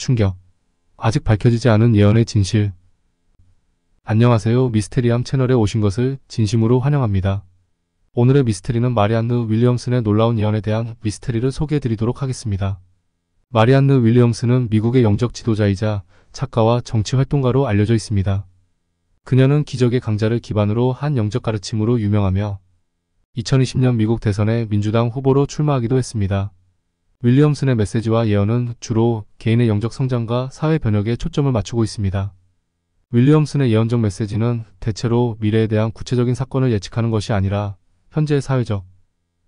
충격. 아직 밝혀지지 않은 예언의 진실. 안녕하세요. 미스테리함 채널에 오신 것을 진심으로 환영합니다. 오늘의 미스테리는 마리안느 윌리엄슨의 놀라운 예언에 대한 미스테리를 소개해 드리도록 하겠습니다. 마리안느 윌리엄슨은 미국의 영적 지도자이자 작가와 정치활동가로 알려져 있습니다. 그녀는 기적의 강자를 기반으로 한 영적 가르침으로 유명하며 2020년 미국 대선에 민주당 후보로 출마하기도 했습니다. 윌리엄슨의 메시지와 예언은 주로 개인의 영적 성장과 사회 변혁에 초점을 맞추고 있습니다. 윌리엄슨의 예언적 메시지는 대체로 미래에 대한 구체적인 사건을 예측하는 것이 아니라 현재의 사회적,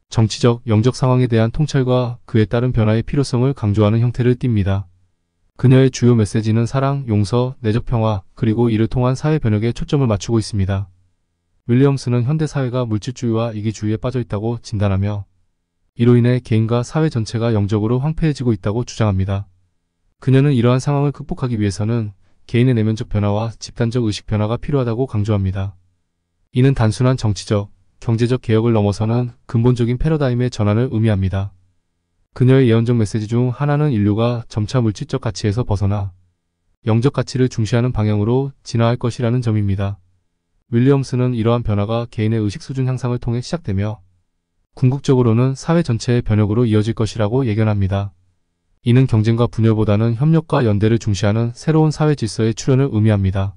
정치적, 영적 상황에 대한 통찰과 그에 따른 변화의 필요성을 강조하는 형태를 띱니다. 그녀의 주요 메시지는 사랑, 용서, 내적 평화, 그리고 이를 통한 사회 변혁에 초점을 맞추고 있습니다. 윌리엄슨은 현대 사회가 물질주의와 이기주의에 빠져 있다고 진단하며 이로 인해 개인과 사회 전체가 영적으로 황폐해지고 있다고 주장합니다. 그녀는 이러한 상황을 극복하기 위해서는 개인의 내면적 변화와 집단적 의식 변화가 필요하다고 강조합니다. 이는 단순한 정치적, 경제적 개혁을 넘어서는 근본적인 패러다임의 전환을 의미합니다. 그녀의 예언적 메시지 중 하나는 인류가 점차 물질적 가치에서 벗어나 영적 가치를 중시하는 방향으로 진화할 것이라는 점입니다. 윌리엄슨은 이러한 변화가 개인의 의식 수준 향상을 통해 시작되며 궁극적으로는 사회 전체의 변혁으로 이어질 것이라고 예견합니다. 이는 경쟁과 분열보다는 협력과 연대를 중시하는 새로운 사회 질서의 출현을 의미합니다.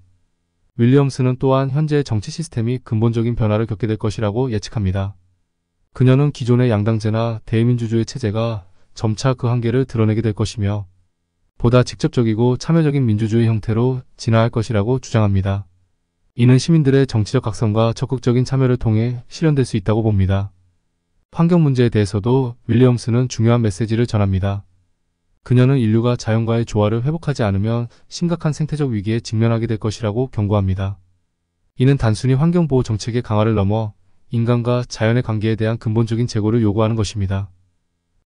윌리엄슨은 또한 현재의 정치 시스템이 근본적인 변화를 겪게 될 것이라고 예측합니다. 그녀는 기존의 양당제나 대의민주주의 체제가 점차 그 한계를 드러내게 될 것이며 보다 직접적이고 참여적인 민주주의 형태로 진화할 것이라고 주장합니다. 이는 시민들의 정치적 각성과 적극적인 참여를 통해 실현될 수 있다고 봅니다. 환경 문제에 대해서도 윌리엄슨은 중요한 메시지를 전합니다. 그녀는 인류가 자연과의 조화를 회복하지 않으면 심각한 생태적 위기에 직면하게 될 것이라고 경고합니다. 이는 단순히 환경보호 정책의 강화를 넘어 인간과 자연의 관계에 대한 근본적인 재고를 요구하는 것입니다.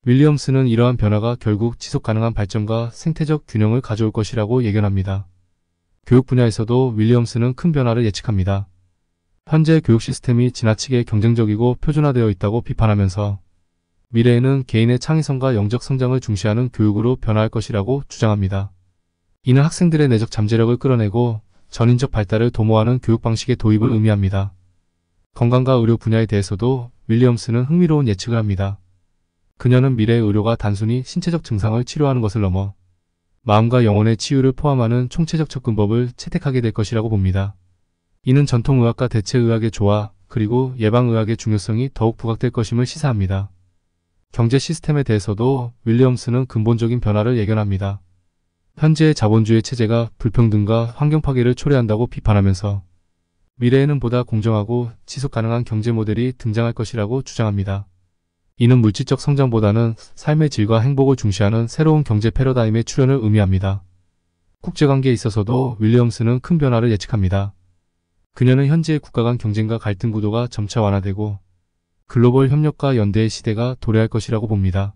윌리엄슨은 이러한 변화가 결국 지속 가능한 발전과 생태적 균형을 가져올 것이라고 예견합니다. 교육 분야에서도 윌리엄슨은 큰 변화를 예측합니다. 현재 교육 시스템이 지나치게 경쟁적이고 표준화되어 있다고 비판하면서 미래에는 개인의 창의성과 영적 성장을 중시하는 교육으로 변화할 것이라고 주장합니다. 이는 학생들의 내적 잠재력을 끌어내고 전인적 발달을 도모하는 교육 방식의 도입을 의미합니다. 건강과 의료 분야에 대해서도 윌리엄슨은 흥미로운 예측을 합니다. 그녀는 미래의 의료가 단순히 신체적 증상을 치료하는 것을 넘어 마음과 영혼의 치유를 포함하는 총체적 접근법을 채택하게 될 것이라고 봅니다. 이는 전통의학과 대체의학의 조화, 그리고 예방의학의 중요성이 더욱 부각될 것임을 시사합니다. 경제 시스템에 대해서도 윌리엄슨은 근본적인 변화를 예견합니다. 현재의 자본주의 체제가 불평등과 환경 파괴를 초래한다고 비판하면서 미래에는 보다 공정하고 지속 가능한 경제 모델이 등장할 것이라고 주장합니다. 이는 물질적 성장보다는 삶의 질과 행복을 중시하는 새로운 경제 패러다임의 출현을 의미합니다. 국제관계에 있어서도 윌리엄슨은 큰 변화를 예측합니다. 그녀는 현재의 국가 간 경쟁과 갈등 구도가 점차 완화되고 글로벌 협력과 연대의 시대가 도래할 것이라고 봅니다.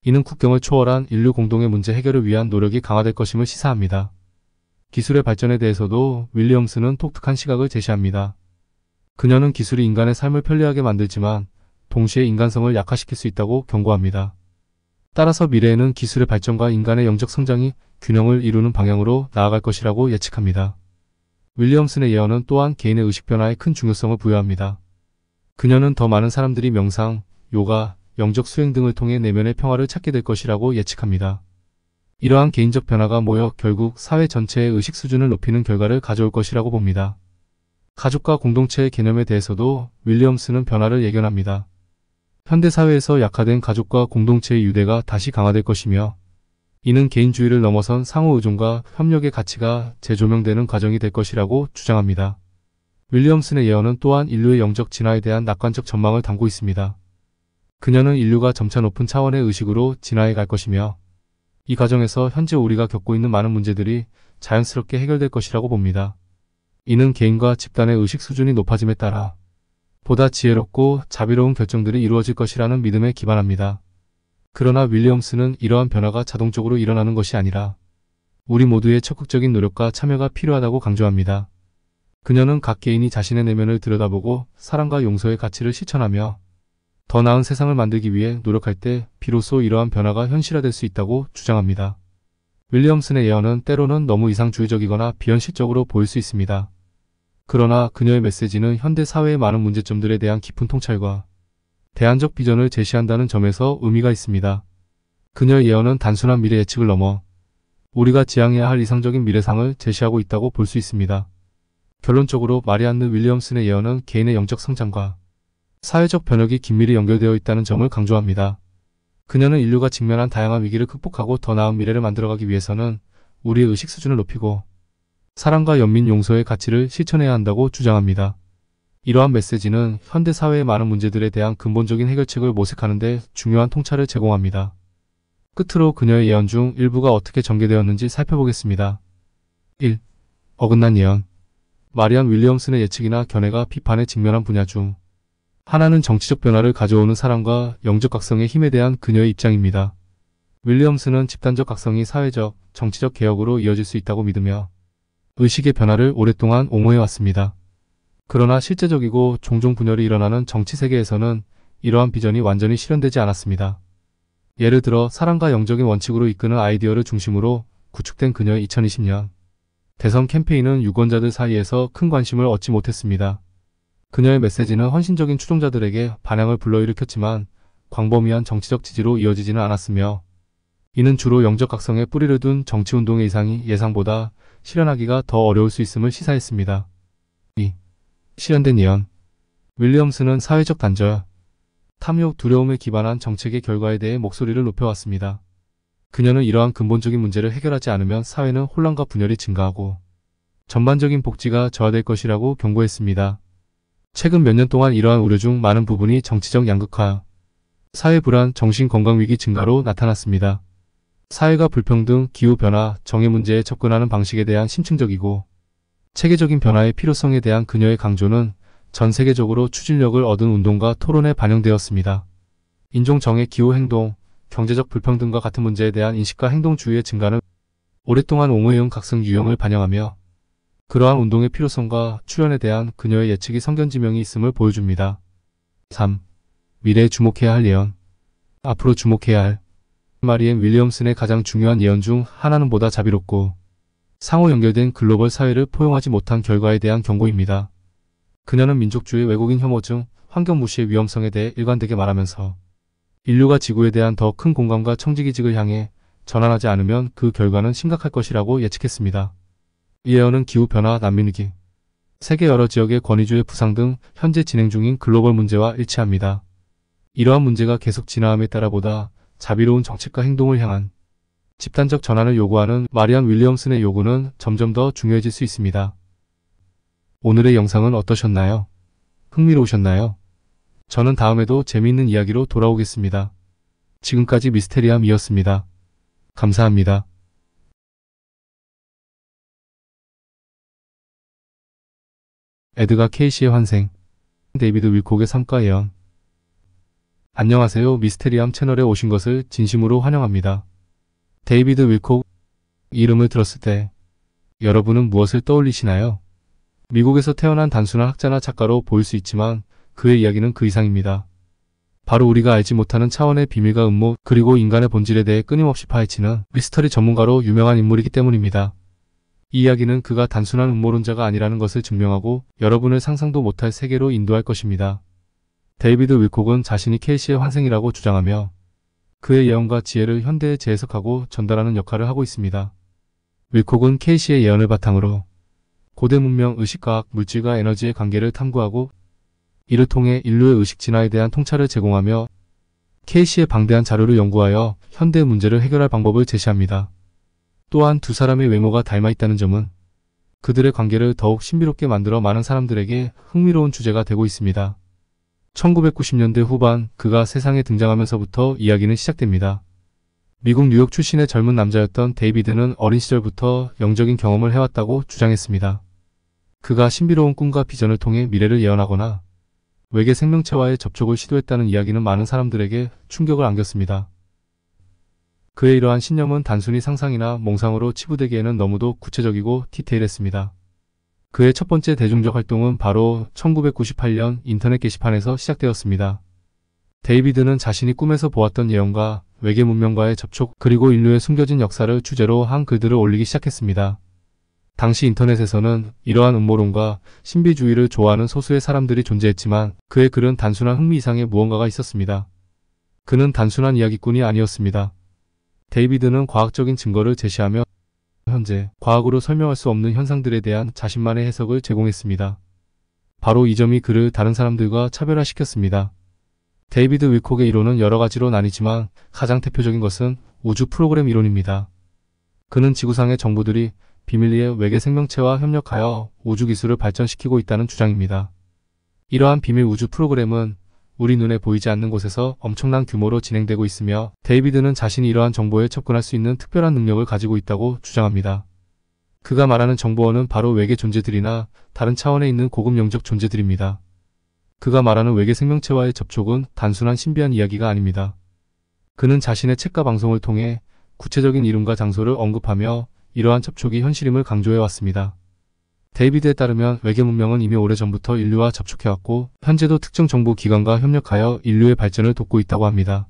이는 국경을 초월한 인류 공동의 문제 해결을 위한 노력이 강화될 것임을 시사합니다. 기술의 발전에 대해서도 윌리엄슨은 독특한 시각을 제시합니다. 그녀는 기술이 인간의 삶을 편리하게 만들지만 동시에 인간성을 약화시킬 수 있다고 경고합니다. 따라서 미래에는 기술의 발전과 인간의 영적 성장이 균형을 이루는 방향으로 나아갈 것이라고 예측합니다. 윌리엄슨의 예언은 또한 개인의 의식 변화에 큰 중요성을 부여합니다. 그녀는 더 많은 사람들이 명상, 요가, 영적 수행 등을 통해 내면의 평화를 찾게 될 것이라고 예측합니다. 이러한 개인적 변화가 모여 결국 사회 전체의 의식 수준을 높이는 결과를 가져올 것이라고 봅니다. 가족과 공동체의 개념에 대해서도 윌리엄슨은 변화를 예견합니다. 현대사회에서 약화된 가족과 공동체의 유대가 다시 강화될 것이며 이는 개인주의를 넘어선 상호의존과 협력의 가치가 재조명되는 과정이 될 것이라고 주장합니다. 윌리엄슨의 예언은 또한 인류의 영적 진화에 대한 낙관적 전망을 담고 있습니다. 그녀는 인류가 점차 높은 차원의 의식으로 진화해 갈 것이며 이 과정에서 현재 우리가 겪고 있는 많은 문제들이 자연스럽게 해결될 것이라고 봅니다. 이는 개인과 집단의 의식 수준이 높아짐에 따라 보다 지혜롭고 자비로운 결정들이 이루어질 것이라는 믿음에 기반합니다. 그러나 윌리엄슨은 이러한 변화가 자동적으로 일어나는 것이 아니라 우리 모두의 적극적인 노력과 참여가 필요하다고 강조합니다. 그녀는 각 개인이 자신의 내면을 들여다보고 사랑과 용서의 가치를 실천하며 더 나은 세상을 만들기 위해 노력할 때 비로소 이러한 변화가 현실화될 수 있다고 주장합니다. 윌리엄슨의 예언은 때로는 너무 이상주의적이거나 비현실적으로 보일 수 있습니다. 그러나 그녀의 메시지는 현대 사회의 많은 문제점들에 대한 깊은 통찰과 대안적 비전을 제시한다는 점에서 의미가 있습니다. 그녀의 예언은 단순한 미래 예측을 넘어 우리가 지향해야 할 이상적인 미래상을 제시하고 있다고 볼 수 있습니다. 결론적으로 마리안느 윌리엄슨의 예언은 개인의 영적 성장과 사회적 변혁이 긴밀히 연결되어 있다는 점을 강조합니다. 그녀는 인류가 직면한 다양한 위기를 극복하고 더 나은 미래를 만들어가기 위해서는 우리의 의식 수준을 높이고 사랑과 연민 용서의 가치를 실천해야 한다고 주장합니다. 이러한 메시지는 현대 사회의 많은 문제들에 대한 근본적인 해결책을 모색하는 데 중요한 통찰을 제공합니다. 끝으로 그녀의 예언 중 일부가 어떻게 전개되었는지 살펴보겠습니다. 1. 어긋난 예언. 마리안 윌리엄슨의 예측이나 견해가 비판에 직면한 분야 중 하나는 정치적 변화를 가져오는 사랑과 영적 각성의 힘에 대한 그녀의 입장입니다. 윌리엄슨은 집단적 각성이 사회적, 정치적 개혁으로 이어질 수 있다고 믿으며 의식의 변화를 오랫동안 옹호해왔습니다. 그러나 실제적이고 종종 분열이 일어나는 정치 세계에서는 이러한 비전이 완전히 실현되지 않았습니다. 예를 들어 사랑과 영적인 원칙으로 이끄는 아이디어를 중심으로 구축된 그녀의 2020년 대선 캠페인은 유권자들 사이에서 큰 관심을 얻지 못했습니다. 그녀의 메시지는 헌신적인 추종자들에게 반향을 불러일으켰지만 광범위한 정치적 지지로 이어지지는 않았으며 이는 주로 영적 각성에 뿌리를 둔 정치운동의 이상이 예상보다 실현하기가 더 어려울 수 있음을 시사했습니다. 2. 실현된 예언. 윌리엄슨은 사회적 단절, 탐욕, 두려움에 기반한 정책의 결과에 대해 목소리를 높여왔습니다. 그녀는 이러한 근본적인 문제를 해결하지 않으면 사회는 혼란과 분열이 증가하고 전반적인 복지가 저하될 것이라고 경고했습니다. 최근 몇 년 동안 이러한 우려 중 많은 부분이 정치적 양극화, 사회 불안, 정신건강위기 증가로 나타났습니다. 사회가 불평등, 기후변화, 정의 문제에 접근하는 방식에 대한 심층적이고 체계적인 변화의 필요성에 대한 그녀의 강조는 전 세계적으로 추진력을 얻은 운동과 토론에 반영되었습니다. 인종정의, 기후행동, 경제적 불평등과 같은 문제에 대한 인식과 행동주의의 증가는 오랫동안 옹호해온 각성 유형을 반영하며 그러한 운동의 필요성과 출현에 대한 그녀의 예측이 성견지명이 있음을 보여줍니다. 3. 미래에 주목해야 할 예언. 앞으로 주목해야 할 마리안 윌리엄슨의 가장 중요한 예언 중 하나는 보다 자비롭고 상호 연결된 글로벌 사회를 포용하지 못한 결과에 대한 경고입니다. 그녀는 민족주의, 외국인 혐오증, 환경 무시의 위험성에 대해 일관되게 말하면서 인류가 지구에 대한 더 큰 공감과 청지기직을 향해 전환하지 않으면 그 결과는 심각할 것이라고 예측했습니다. 이 예언은 기후변화, 난민위기, 세계 여러 지역의 권위주의 부상 등 현재 진행 중인 글로벌 문제와 일치합니다. 이러한 문제가 계속 진화함에 따라 보다 자비로운 정책과 행동을 향한 집단적 전환을 요구하는 마리안 윌리엄슨의 요구는 점점 더 중요해질 수 있습니다. 오늘의 영상은 어떠셨나요? 흥미로우셨나요? 저는 다음에도 재미있는 이야기로 돌아오겠습니다. 지금까지 미스테리함이었습니다. 감사합니다. 에드가 케이시의 환생. 데이비드 윌콕의 삶과 예언. 안녕하세요. 미스테리함 채널에 오신 것을 진심으로 환영합니다. 데이비드 윌콕 이름을 들었을 때 여러분은 무엇을 떠올리시나요? 미국에서 태어난 단순한 학자나 작가로 보일 수 있지만 그의 이야기는 그 이상입니다. 바로 우리가 알지 못하는 차원의 비밀과 음모 그리고 인간의 본질에 대해 끊임없이 파헤치는 미스터리 전문가로 유명한 인물이기 때문입니다. 이 이야기는 그가 단순한 음모론자가 아니라는 것을 증명하고 여러분을 상상도 못할 세계로 인도할 것입니다. 데이비드 윌콕은 자신이 케이시의 환생이라고 주장하며 그의 예언과 지혜를 현대에 재해석하고 전달하는 역할을 하고 있습니다. 윌콕은 케이시의 예언을 바탕으로 고대 문명, 의식과학, 물질과 에너지의 관계를 탐구하고 이를 통해 인류의 의식 진화에 대한 통찰을 제공하며 케이시의 방대한 자료를 연구하여 현대의 문제를 해결할 방법을 제시합니다. 또한 두 사람의 외모가 닮아 있다는 점은 그들의 관계를 더욱 신비롭게 만들어 많은 사람들에게 흥미로운 주제가 되고 있습니다. 1990년대 후반 그가 세상에 등장하면서부터 이야기는 시작됩니다. 미국 뉴욕 출신의 젊은 남자였던 데이비드는 어린 시절부터 영적인 경험을 해왔다고 주장했습니다. 그가 신비로운 꿈과 비전을 통해 미래를 예언하거나 외계 생명체와의 접촉을 시도했다는 이야기는 많은 사람들에게 충격을 안겼습니다. 그의 이러한 신념은 단순히 상상이나 몽상으로 치부되기에는 너무도 구체적이고 디테일했습니다. 그의 첫 번째 대중적 활동은 바로 1998년 인터넷 게시판에서 시작되었습니다. 데이비드는 자신이 꿈에서 보았던 예언과 외계 문명과의 접촉, 그리고 인류의 숨겨진 역사를 주제로 한 글들을 올리기 시작했습니다. 당시 인터넷에서는 이러한 음모론과 신비주의를 좋아하는 소수의 사람들이 존재했지만 그의 글은 단순한 흥미 이상의 무언가가 있었습니다. 그는 단순한 이야기꾼이 아니었습니다. 데이비드는 과학적인 증거를 제시하며 현재 과학으로 설명할 수 없는 현상들에 대한 자신만의 해석을 제공했습니다. 바로 이 점이 그를 다른 사람들과 차별화시켰습니다. 데이비드 윌콕의 이론은 여러 가지로 나뉘지만 가장 대표적인 것은 우주 프로그램 이론입니다. 그는 지구상의 정부들이 비밀리에 외계 생명체와 협력하여 우주 기술을 발전시키고 있다는 주장입니다. 이러한 비밀 우주 프로그램은 우리 눈에 보이지 않는 곳에서 엄청난 규모로 진행되고 있으며 데이비드는 자신이 이러한 정보에 접근할 수 있는 특별한 능력을 가지고 있다고 주장합니다. 그가 말하는 정보원은 바로 외계 존재들이나 다른 차원에 있는 고급 영적 존재들입니다. 그가 말하는 외계 생명체와의 접촉은 단순한 신비한 이야기가 아닙니다. 그는 자신의 책과 방송을 통해 구체적인 이름과 장소를 언급하며 이러한 접촉이 현실임을 강조해왔습니다. 데이비드에 따르면 외계 문명은 이미 오래전부터 인류와 접촉해왔고 현재도 특정 정부 기관과 협력하여 인류의 발전을 돕고 있다고 합니다.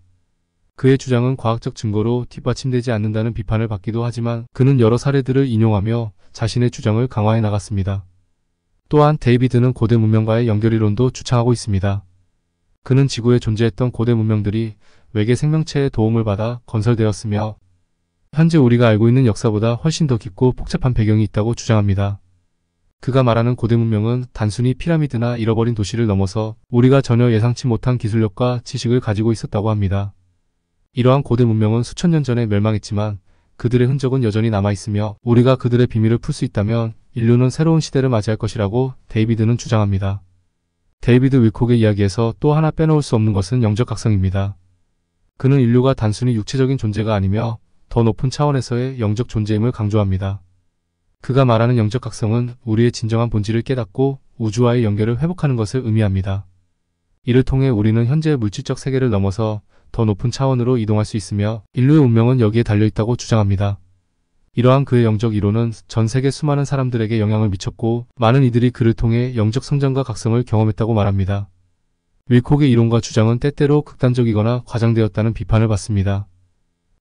그의 주장은 과학적 증거로 뒷받침되지 않는다는 비판을 받기도 하지만 그는 여러 사례들을 인용하며 자신의 주장을 강화해 나갔습니다. 또한 데이비드는 고대 문명과의 연결이론도 주창하고 있습니다. 그는 지구에 존재했던 고대 문명들이 외계 생명체의 도움을 받아 건설되었으며 현재 우리가 알고 있는 역사보다 훨씬 더 깊고 복잡한 배경이 있다고 주장합니다. 그가 말하는 고대 문명은 단순히 피라미드나 잃어버린 도시를 넘어서 우리가 전혀 예상치 못한 기술력과 지식을 가지고 있었다고 합니다. 이러한 고대 문명은 수천 년 전에 멸망했지만 그들의 흔적은 여전히 남아있으며 우리가 그들의 비밀을 풀 수 있다면 인류는 새로운 시대를 맞이할 것이라고 데이비드는 주장합니다. 데이비드 윌콕의 이야기에서 또 하나 빼놓을 수 없는 것은 영적 각성입니다. 그는 인류가 단순히 육체적인 존재가 아니며 더 높은 차원에서의 영적 존재임을 강조합니다. 그가 말하는 영적 각성은 우리의 진정한 본질을 깨닫고 우주와의 연결을 회복하는 것을 의미합니다. 이를 통해 우리는 현재의 물질적 세계를 넘어서 더 높은 차원으로 이동할 수 있으며 인류의 운명은 여기에 달려있다고 주장합니다. 이러한 그의 영적 이론은 전 세계 수많은 사람들에게 영향을 미쳤고 많은 이들이 그를 통해 영적 성장과 각성을 경험했다고 말합니다. 윌콕의 이론과 주장은 때때로 극단적이거나 과장되었다는 비판을 받습니다.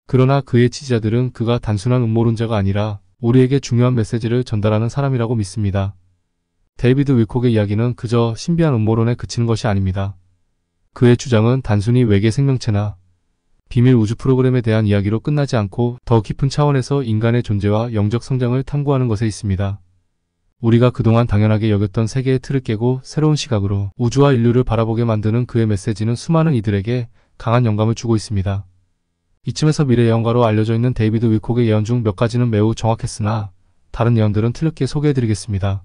그러나 그의 지지자들은 그가 단순한 음모론자가 아니라 우리에게 중요한 메시지를 전달하는 사람이라고 믿습니다. 데이비드 윌콕의 이야기는 그저 신비한 음모론에 그치는 것이 아닙니다. 그의 주장은 단순히 외계 생명체나 비밀 우주 프로그램에 대한 이야기로 끝나지 않고 더 깊은 차원에서 인간의 존재와 영적 성장을 탐구하는 것에 있습니다. 우리가 그동안 당연하게 여겼던 세계의 틀을 깨고 새로운 시각으로 우주와 인류를 바라보게 만드는 그의 메시지는 수많은 이들에게 강한 영감을 주고 있습니다. 이쯤에서 미래 예언가로 알려져 있는 데이비드 윌콕의 예언 중 몇 가지는 매우 정확했으나 다른 예언들은 틀렸게 소개해드리겠습니다.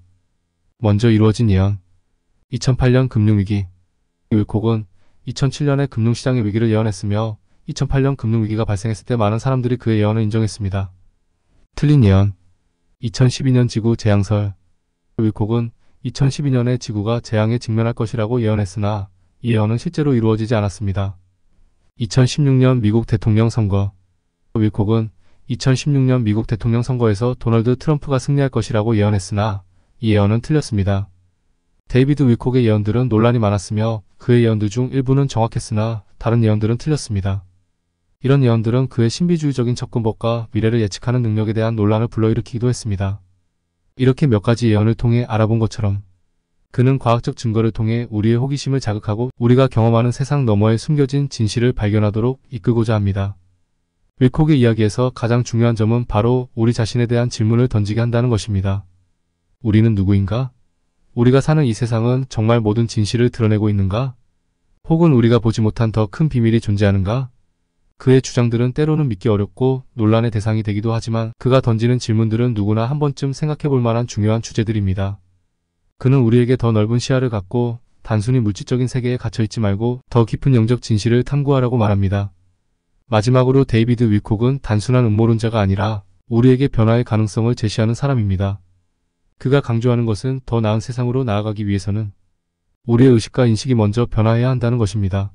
먼저 이루어진 예언. 2008년 금융위기. 윌콕은 2007년에 금융시장의 위기를 예언했으며 2008년 금융위기가 발생했을 때 많은 사람들이 그의 예언을 인정했습니다. 틀린 예언. 2012년 지구 재앙설. 윌콕은 2012년에 지구가 재앙에 직면할 것이라고 예언했으나 이 예언은 실제로 이루어지지 않았습니다. 2016년 미국 대통령 선거. 윌콕은 2016년 미국 대통령 선거에서 도널드 트럼프가 승리할 것이라고 예언했으나 이 예언은 틀렸습니다. 데이비드 윌콕의 예언들은 논란이 많았으며 그의 예언들 중 일부는 정확했으나 다른 예언들은 틀렸습니다. 이런 예언들은 그의 신비주의적인 접근법과 미래를 예측하는 능력에 대한 논란을 불러일으키기도 했습니다. 이렇게 몇 가지 예언을 통해 알아본 것처럼 그는 과학적 증거를 통해 우리의 호기심을 자극하고 우리가 경험하는 세상 너머의 숨겨진 진실을 발견하도록 이끌고자 합니다. 윌콕의 이야기에서 가장 중요한 점은 바로 우리 자신에 대한 질문을 던지게 한다는 것입니다. 우리는 누구인가? 우리가 사는 이 세상은 정말 모든 진실을 드러내고 있는가? 혹은 우리가 보지 못한 더 큰 비밀이 존재하는가? 그의 주장들은 때로는 믿기 어렵고 논란의 대상이 되기도 하지만 그가 던지는 질문들은 누구나 한 번쯤 생각해 볼 만한 중요한 주제들입니다. 그는 우리에게 더 넓은 시야를 갖고 단순히 물질적인 세계에 갇혀있지 말고 더 깊은 영적 진실을 탐구하라고 말합니다. 마지막으로 데이비드 윌콕은 단순한 음모론자가 아니라 우리에게 변화의 가능성을 제시하는 사람입니다. 그가 강조하는 것은 더 나은 세상으로 나아가기 위해서는 우리의 의식과 인식이 먼저 변화해야 한다는 것입니다.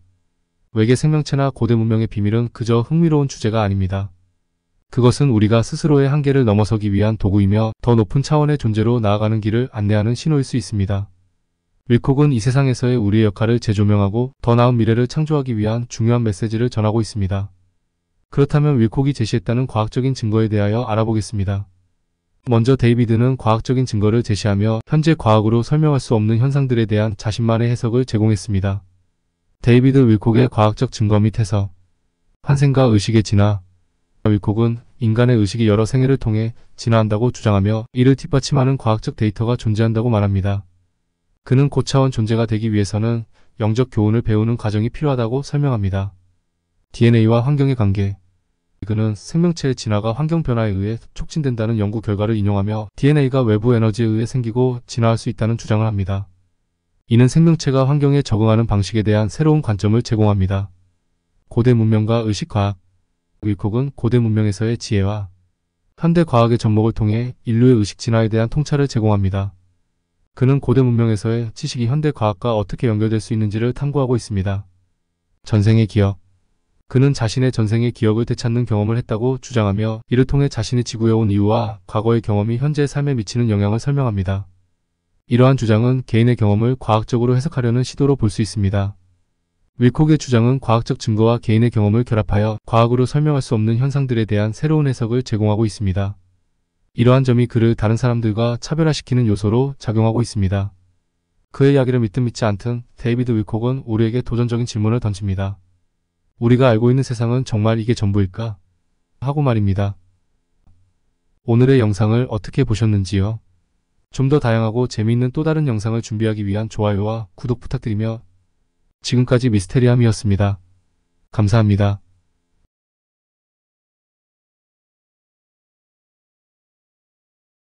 외계 생명체나 고대 문명의 비밀은 그저 흥미로운 주제가 아닙니다. 그것은 우리가 스스로의 한계를 넘어서기 위한 도구이며 더 높은 차원의 존재로 나아가는 길을 안내하는 신호일 수 있습니다. 윌콕은 이 세상에서의 우리의 역할을 재조명하고 더 나은 미래를 창조하기 위한 중요한 메시지를 전하고 있습니다. 그렇다면 윌콕이 제시했다는 과학적인 증거에 대하여 알아보겠습니다. 먼저 데이비드는 과학적인 증거를 제시하며 현재 과학으로 설명할 수 없는 현상들에 대한 자신만의 해석을 제공했습니다. 데이비드 윌콕의 과학적 증거 및 해석. 환생과 의식의 진화. 윌콕은 인간의 의식이 여러 생애를 통해 진화한다고 주장하며 이를 뒷받침하는 과학적 데이터가 존재한다고 말합니다. 그는 고차원 존재가 되기 위해서는 영적 교훈을 배우는 과정이 필요하다고 설명합니다. DNA와 환경의 관계. 그는 생명체의 진화가 환경 변화에 의해 촉진된다는 연구 결과를 인용하며 DNA가 외부 에너지에 의해 생기고 진화할 수 있다는 주장을 합니다. 이는 생명체가 환경에 적응하는 방식에 대한 새로운 관점을 제공합니다. 고대 문명과 의식과학. 윌콕은 고대 문명에서의 지혜와 현대 과학의 접목을 통해 인류의 의식 진화에 대한 통찰을 제공합니다. 그는 고대 문명에서의 지식이 현대 과학과 어떻게 연결될 수 있는지를 탐구하고 있습니다. 전생의 기억. 그는 자신의 전생의 기억을 되찾는 경험을 했다고 주장하며 이를 통해 자신이 지구에 온 이유와 과거의 경험이 현재의 삶에 미치는 영향을 설명합니다. 이러한 주장은 개인의 경험을 과학적으로 해석하려는 시도로 볼 수 있습니다. 윌콕의 주장은 과학적 증거와 개인의 경험을 결합하여 과학으로 설명할 수 없는 현상들에 대한 새로운 해석을 제공하고 있습니다. 이러한 점이 그를 다른 사람들과 차별화시키는 요소로 작용하고 있습니다. 그의 이야기를 믿든 믿지 않든 데이비드 윌콕은 우리에게 도전적인 질문을 던집니다. 우리가 알고 있는 세상은 정말 이게 전부일까? 하고 말입니다. 오늘의 영상을 어떻게 보셨는지요? 좀 더 다양하고 재미있는 또 다른 영상을 준비하기 위한 좋아요와 구독 부탁드리며 지금까지 미스테리함이었습니다. 감사합니다.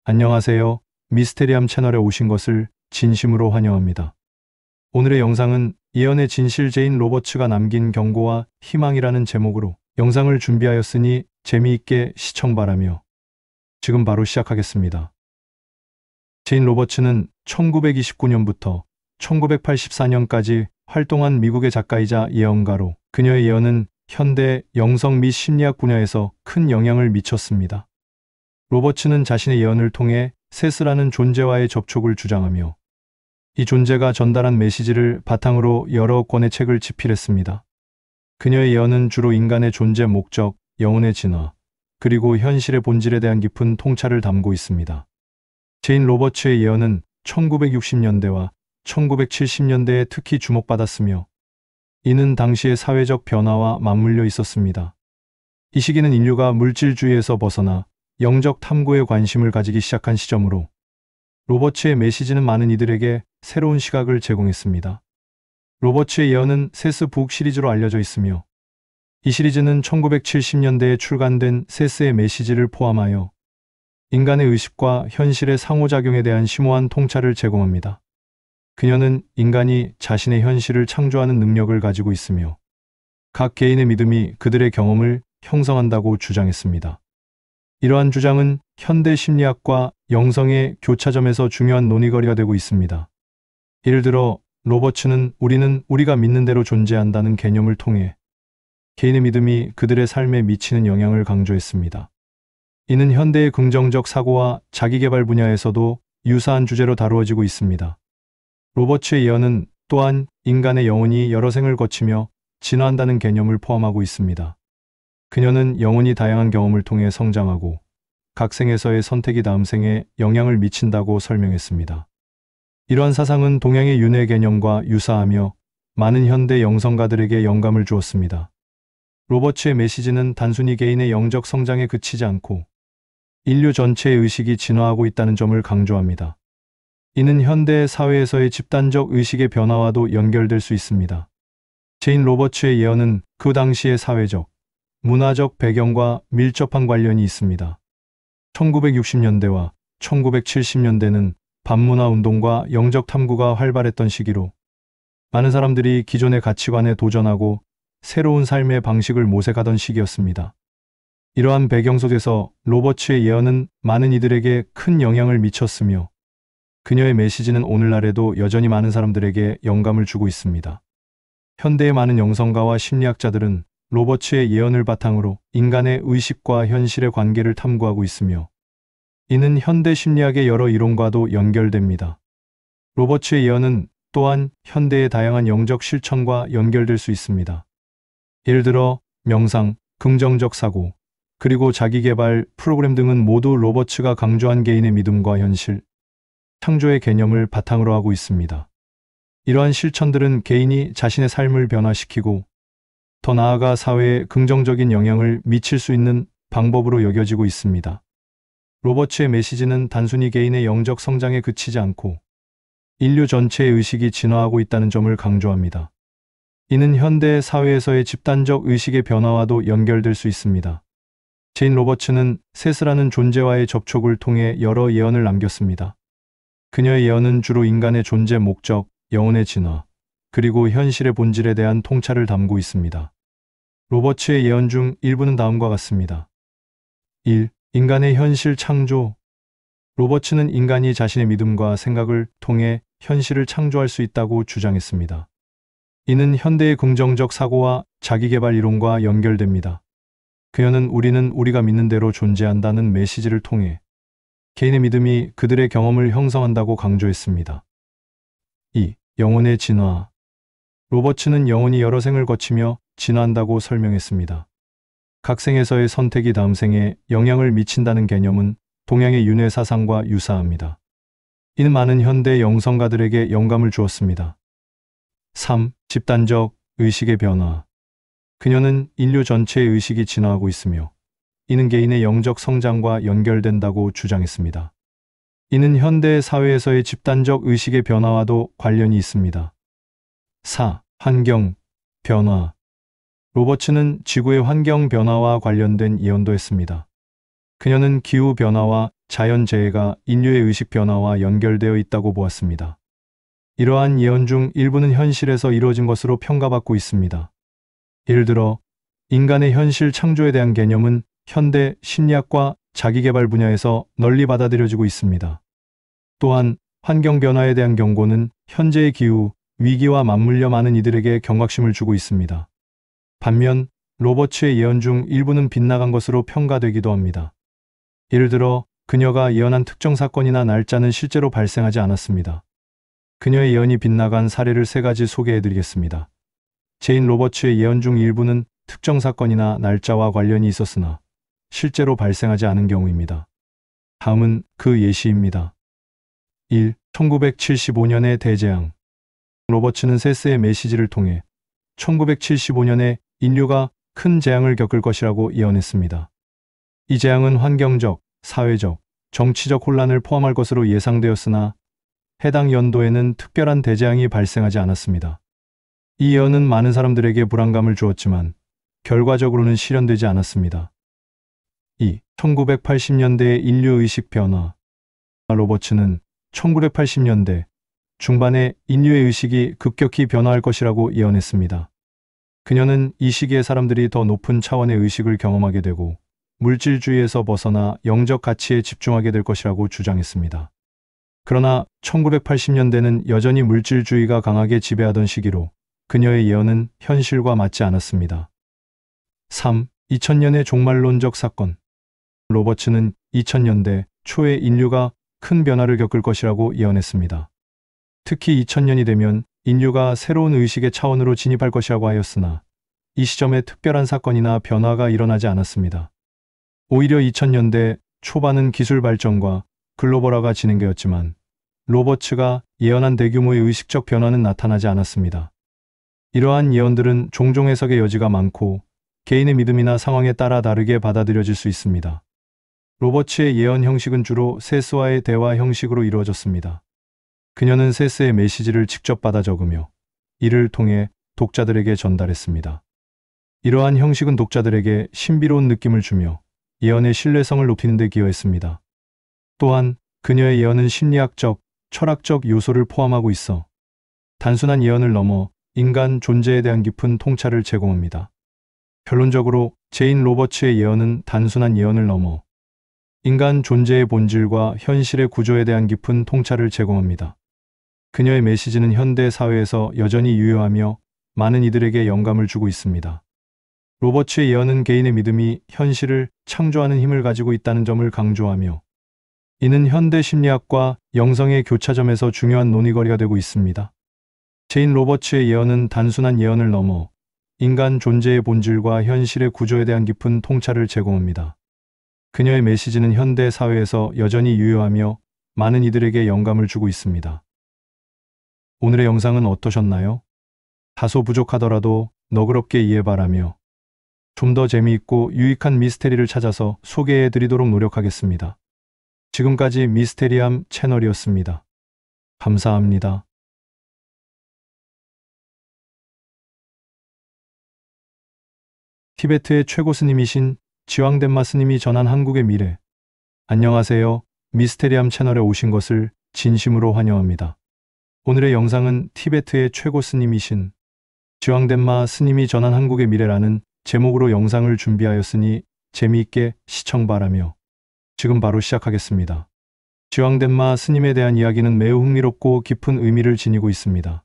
안녕하세요. 미스테리함 채널에 오신 것을 진심으로 환영합니다. 오늘의 영상은 예언의 진실 제인 로버츠가 남긴 경고와 희망이라는 제목으로 영상을 준비하였으니 재미있게 시청 바라며 지금 바로 시작하겠습니다. 제인 로버츠는 1929년부터 1984년까지 활동한 미국의 작가이자 예언가로 그녀의 예언은 현대 영성 및 심리학 분야에서 큰 영향을 미쳤습니다. 로버츠는 자신의 예언을 통해 세스라는 존재와의 접촉을 주장하며 이 존재가 전달한 메시지를 바탕으로 여러 권의 책을 집필했습니다. 그녀의 예언은 주로 인간의 존재 목적, 영혼의 진화, 그리고 현실의 본질에 대한 깊은 통찰을 담고 있습니다. 제인 로버츠의 예언은 1960년대와 1970년대에 특히 주목받았으며 이는 당시의 사회적 변화와 맞물려 있었습니다. 이 시기는 인류가 물질주의에서 벗어나 영적 탐구에 관심을 가지기 시작한 시점으로 로버츠의 메시지는 많은 이들에게 새로운 시각을 제공했습니다. 로버츠의 예언은 세스 북 시리즈로 알려져 있으며 이 시리즈는 1970년대에 출간된 세스의 메시지를 포함하여 인간의 의식과 현실의 상호작용에 대한 심오한 통찰을 제공합니다. 그녀는 인간이 자신의 현실을 창조하는 능력을 가지고 있으며 각 개인의 믿음이 그들의 경험을 형성한다고 주장했습니다. 이러한 주장은 현대 심리학과 영성의 교차점에서 중요한 논의거리가 되고 있습니다. 예를 들어 로버츠는 우리는 우리가 믿는 대로 존재한다는 개념을 통해 개인의 믿음이 그들의 삶에 미치는 영향을 강조했습니다. 이는 현대의 긍정적 사고와 자기개발 분야에서도 유사한 주제로 다루어지고 있습니다. 로버츠의 예언은 또한 인간의 영혼이 여러 생을 거치며 진화한다는 개념을 포함하고 있습니다. 그녀는 영혼이 다양한 경험을 통해 성장하고 각 생에서의 선택이 다음 생에 영향을 미친다고 설명했습니다. 이러한 사상은 동양의 윤회 개념과 유사하며 많은 현대 영성가들에게 영감을 주었습니다. 로버츠의 메시지는 단순히 개인의 영적 성장에 그치지 않고 인류 전체의 의식이 진화하고 있다는 점을 강조합니다. 이는 현대 사회에서의 집단적 의식의 변화와도 연결될 수 있습니다. 제인 로버츠의 예언은 그 당시의 사회적, 문화적 배경과 밀접한 관련이 있습니다. 1960년대와 1970년대는 반문화 운동과 영적 탐구가 활발했던 시기로 많은 사람들이 기존의 가치관에 도전하고 새로운 삶의 방식을 모색하던 시기였습니다. 이러한 배경 속에서 로버츠의 예언은 많은 이들에게 큰 영향을 미쳤으며 그녀의 메시지는 오늘날에도 여전히 많은 사람들에게 영감을 주고 있습니다. 현대의 많은 영성가와 심리학자들은 로버츠의 예언을 바탕으로 인간의 의식과 현실의 관계를 탐구하고 있으며 이는 현대 심리학의 여러 이론과도 연결됩니다. 로버츠의 예언은 또한 현대의 다양한 영적 실천과 연결될 수 있습니다. 예를 들어 명상, 긍정적 사고, 그리고 자기개발 프로그램 등은 모두 로버츠가 강조한 개인의 믿음과 현실, 창조의 개념을 바탕으로 하고 있습니다. 이러한 실천들은 개인이 자신의 삶을 변화시키고 더 나아가 사회에 긍정적인 영향을 미칠 수 있는 방법으로 여겨지고 있습니다. 로버츠의 메시지는 단순히 개인의 영적 성장에 그치지 않고 인류 전체의 의식이 진화하고 있다는 점을 강조합니다. 이는 현대 사회에서의 집단적 의식의 변화와도 연결될 수 있습니다. 제인 로버츠는 세스라는 존재와의 접촉을 통해 여러 예언을 남겼습니다. 그녀의 예언은 주로 인간의 존재 목적, 영혼의 진화, 그리고 현실의 본질에 대한 통찰을 담고 있습니다. 로버츠의 예언 중 일부는 다음과 같습니다. 1. 인간의 현실 창조. 로버츠는 인간이 자신의 믿음과 생각을 통해 현실을 창조할 수 있다고 주장했습니다. 이는 현대의 긍정적 사고와 자기개발 이론과 연결됩니다. 그녀는 우리는 우리가 믿는 대로 존재한다는 메시지를 통해 개인의 믿음이 그들의 경험을 형성한다고 강조했습니다. 2. 영혼의 진화. 로버츠는 영혼이 여러 생을 거치며 진화한다고 설명했습니다. 각 생에서의 선택이 다음 생에 영향을 미친다는 개념은 동양의 윤회 사상과 유사합니다. 이는 많은 현대 영성가들에게 영감을 주었습니다. 3. 집단적 의식의 변화. 그녀는 인류 전체의 의식이 진화하고 있으며 이는 개인의 영적 성장과 연결된다고 주장했습니다. 이는 현대 사회에서의 집단적 의식의 변화와도 관련이 있습니다. 4. 환경 변화. 로버츠는 지구의 환경 변화와 관련된 예언도 했습니다. 그녀는 기후 변화와 자연재해가 인류의 의식 변화와 연결되어 있다고 보았습니다. 이러한 예언 중 일부는 현실에서 이루어진 것으로 평가받고 있습니다. 예를 들어 인간의 현실 창조에 대한 개념은 현대 심리학과 자기개발 분야에서 널리 받아들여지고 있습니다. 또한 환경 변화에 대한 경고는 현재의 기후, 위기와 맞물려 많은 이들에게 경각심을 주고 있습니다. 반면 로버츠의 예언 중 일부는 빗나간 것으로 평가되기도 합니다. 예를 들어 그녀가 예언한 특정 사건이나 날짜는 실제로 발생하지 않았습니다. 그녀의 예언이 빗나간 사례를 3가지 소개해드리겠습니다. 제인 로버츠의 예언 중 일부는 특정 사건이나 날짜와 관련이 있었으나 실제로 발생하지 않은 경우입니다. 다음은 그 예시입니다. 1. 1975년의 대재앙. 로버츠는 세스의 메시지를 통해 1975년에 인류가 큰 재앙을 겪을 것이라고 예언했습니다. 이 재앙은 환경적, 사회적, 정치적 혼란을 포함할 것으로 예상되었으나 해당 연도에는 특별한 대재앙이 발생하지 않았습니다. 이 예언은 많은 사람들에게 불안감을 주었지만 결과적으로는 실현되지 않았습니다. 2. 1980년대의 인류 의식 변화. 로버츠는 1980년대 중반에 인류의 의식이 급격히 변화할 것이라고 예언했습니다. 그녀는 이 시기에 사람들이 더 높은 차원의 의식을 경험하게 되고 물질주의에서 벗어나 영적 가치에 집중하게 될 것이라고 주장했습니다. 그러나 1980년대는 여전히 물질주의가 강하게 지배하던 시기로 그녀의 예언은 현실과 맞지 않았습니다. 3. 2000년의 종말론적 사건. 로버츠는 2000년대 초에 인류가 큰 변화를 겪을 것이라고 예언했습니다. 특히 2000년이 되면 인류가 새로운 의식의 차원으로 진입할 것이라고 하였으나 이 시점에 특별한 사건이나 변화가 일어나지 않았습니다. 오히려 2000년대 초반은 기술 발전과 글로벌화가 진행되었지만 로버츠가 예언한 대규모의 의식적 변화는 나타나지 않았습니다. 이러한 예언들은 종종 해석의 여지가 많고 개인의 믿음이나 상황에 따라 다르게 받아들여질 수 있습니다. 로버츠의 예언 형식은 주로 세스와의 대화 형식으로 이루어졌습니다. 그녀는 세스의 메시지를 직접 받아 적으며 이를 통해 독자들에게 전달했습니다. 이러한 형식은 독자들에게 신비로운 느낌을 주며 예언의 신뢰성을 높이는 데 기여했습니다. 또한 그녀의 예언은 심리학적, 철학적 요소를 포함하고 있어 단순한 예언을 넘어 인간 존재에 대한 깊은 통찰을 제공합니다. 결론적으로 제인 로버츠의 예언은 단순한 예언을 넘어 인간 존재의 본질과 현실의 구조에 대한 깊은 통찰을 제공합니다. 그녀의 메시지는 현대 사회에서 여전히 유효하며 많은 이들에게 영감을 주고 있습니다. 로버츠의 예언은 개인의 믿음이 현실을 창조하는 힘을 가지고 있다는 점을 강조하며 이는 현대 심리학과 영성의 교차점에서 중요한 논의거리가 되고 있습니다. 제인 로버츠의 예언은 단순한 예언을 넘어 인간 존재의 본질과 현실의 구조에 대한 깊은 통찰을 제공합니다. 그녀의 메시지는 현대 사회에서 여전히 유효하며 많은 이들에게 영감을 주고 있습니다. 오늘의 영상은 어떠셨나요? 다소 부족하더라도 너그럽게 이해 바라며 좀 더 재미있고 유익한 미스테리를 찾아서 소개해 드리도록 노력하겠습니다. 지금까지 미스테리함 채널이었습니다. 감사합니다. 티베트의 최고 스님이신 지왕덴마 스님이 전한 한국의 미래. 안녕하세요. 미스테리함 채널에 오신 것을 진심으로 환영합니다. 오늘의 영상은 티베트의 최고 스님이신 지왕덴마 스님이 전한 한국의 미래라는 제목으로 영상을 준비하였으니 재미있게 시청 바라며 지금 바로 시작하겠습니다. 지왕덴마 스님에 대한 이야기는 매우 흥미롭고 깊은 의미를 지니고 있습니다.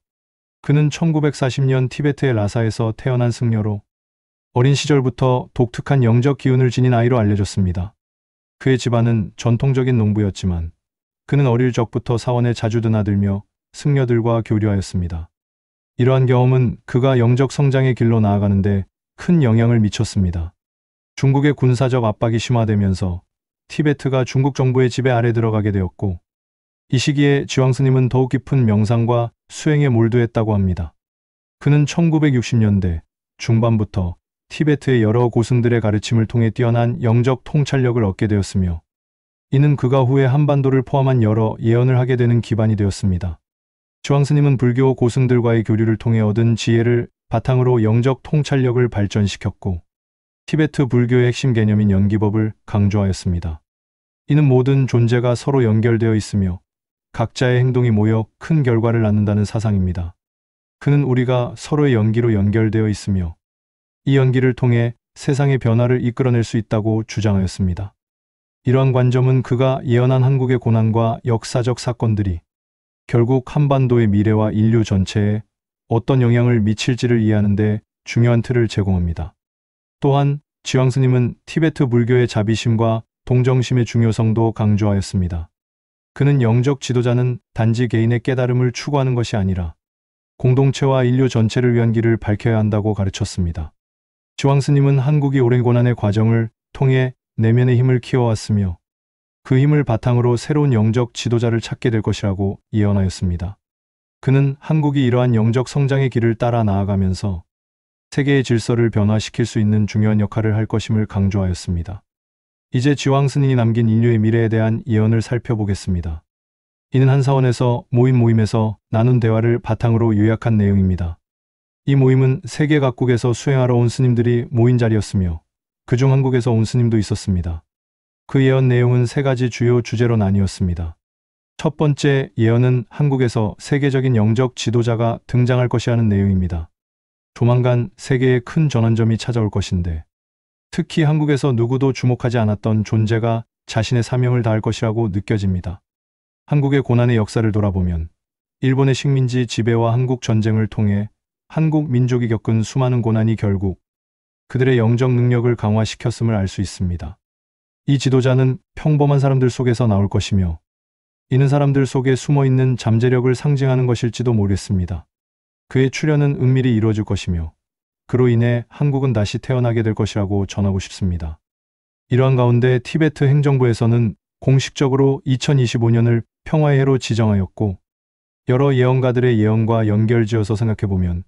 그는 1940년 티베트의 라사에서 태어난 승려로 어린 시절부터 독특한 영적 기운을 지닌 아이로 알려졌습니다. 그의 집안은 전통적인 농부였지만 그는 어릴 적부터 사원에 자주 드나들며 승려들과 교류하였습니다. 이러한 경험은 그가 영적 성장의 길로 나아가는데 큰 영향을 미쳤습니다. 중국의 군사적 압박이 심화되면서 티베트가 중국 정부의 지배 아래 들어가게 되었고, 이 시기에 지왕 스님은 더욱 깊은 명상과 수행에 몰두했다고 합니다. 그는 1960년대 중반부터 티베트의 여러 고승들의 가르침을 통해 뛰어난 영적 통찰력을 얻게 되었으며, 이는 그가 후에 한반도를 포함한 여러 예언을 하게 되는 기반이 되었습니다. 지왕 스님은 불교 고승들과의 교류를 통해 얻은 지혜를 바탕으로 영적 통찰력을 발전시켰고, 티베트 불교의 핵심 개념인 연기법을 강조하였습니다. 이는 모든 존재가 서로 연결되어 있으며 각자의 행동이 모여 큰 결과를 낳는다는 사상입니다. 그는 우리가 서로의 연기로 연결되어 있으며 이 연기를 통해 세상의 변화를 이끌어낼 수 있다고 주장하였습니다. 이러한 관점은 그가 예언한 한국의 고난과 역사적 사건들이 결국 한반도의 미래와 인류 전체에 어떤 영향을 미칠지를 이해하는 데 중요한 틀을 제공합니다. 또한 지왕 스님은 티베트 불교의 자비심과 동정심의 중요성도 강조하였습니다. 그는 영적 지도자는 단지 개인의 깨달음을 추구하는 것이 아니라 공동체와 인류 전체를 위한 길을 밝혀야 한다고 가르쳤습니다. 지왕 스님은 한국이 오랜 고난의 과정을 통해 내면의 힘을 키워왔으며 그 힘을 바탕으로 새로운 영적 지도자를 찾게 될 것이라고 예언하였습니다. 그는 한국이 이러한 영적 성장의 길을 따라 나아가면서 세계의 질서를 변화시킬 수 있는 중요한 역할을 할 것임을 강조하였습니다. 이제 지왕 스님이 남긴 인류의 미래에 대한 예언을 살펴보겠습니다. 이는 한 사원에서 모임에서 나눈 대화를 바탕으로 요약한 내용입니다. 이 모임은 세계 각국에서 수행하러 온 스님들이 모인 자리였으며 그중 한국에서 온 스님도 있었습니다. 그 예언 내용은 세 가지 주요 주제로 나뉘었습니다. 첫 번째 예언은 한국에서 세계적인 영적 지도자가 등장할 것이라는 내용입니다. 조만간 세계에 큰 전환점이 찾아올 것인데 특히 한국에서 누구도 주목하지 않았던 존재가 자신의 사명을 다할 것이라고 느껴집니다. 한국의 고난의 역사를 돌아보면 일본의 식민지 지배와 한국 전쟁을 통해 한국 민족이 겪은 수많은 고난이 결국 그들의 영적 능력을 강화시켰음을 알 수 있습니다. 이 지도자는 평범한 사람들 속에서 나올 것이며 이는 사람들 속에 숨어있는 잠재력을 상징하는 것일지도 모르겠습니다. 그의 출현은 은밀히 이루어질 것이며 그로 인해 한국은 다시 태어나게 될 것이라고 전하고 싶습니다. 이러한 가운데 티베트 행정부에서는 공식적으로 2025년을 평화의 해로 지정하였고 여러 예언가들의 예언과 연결지어서 생각해보면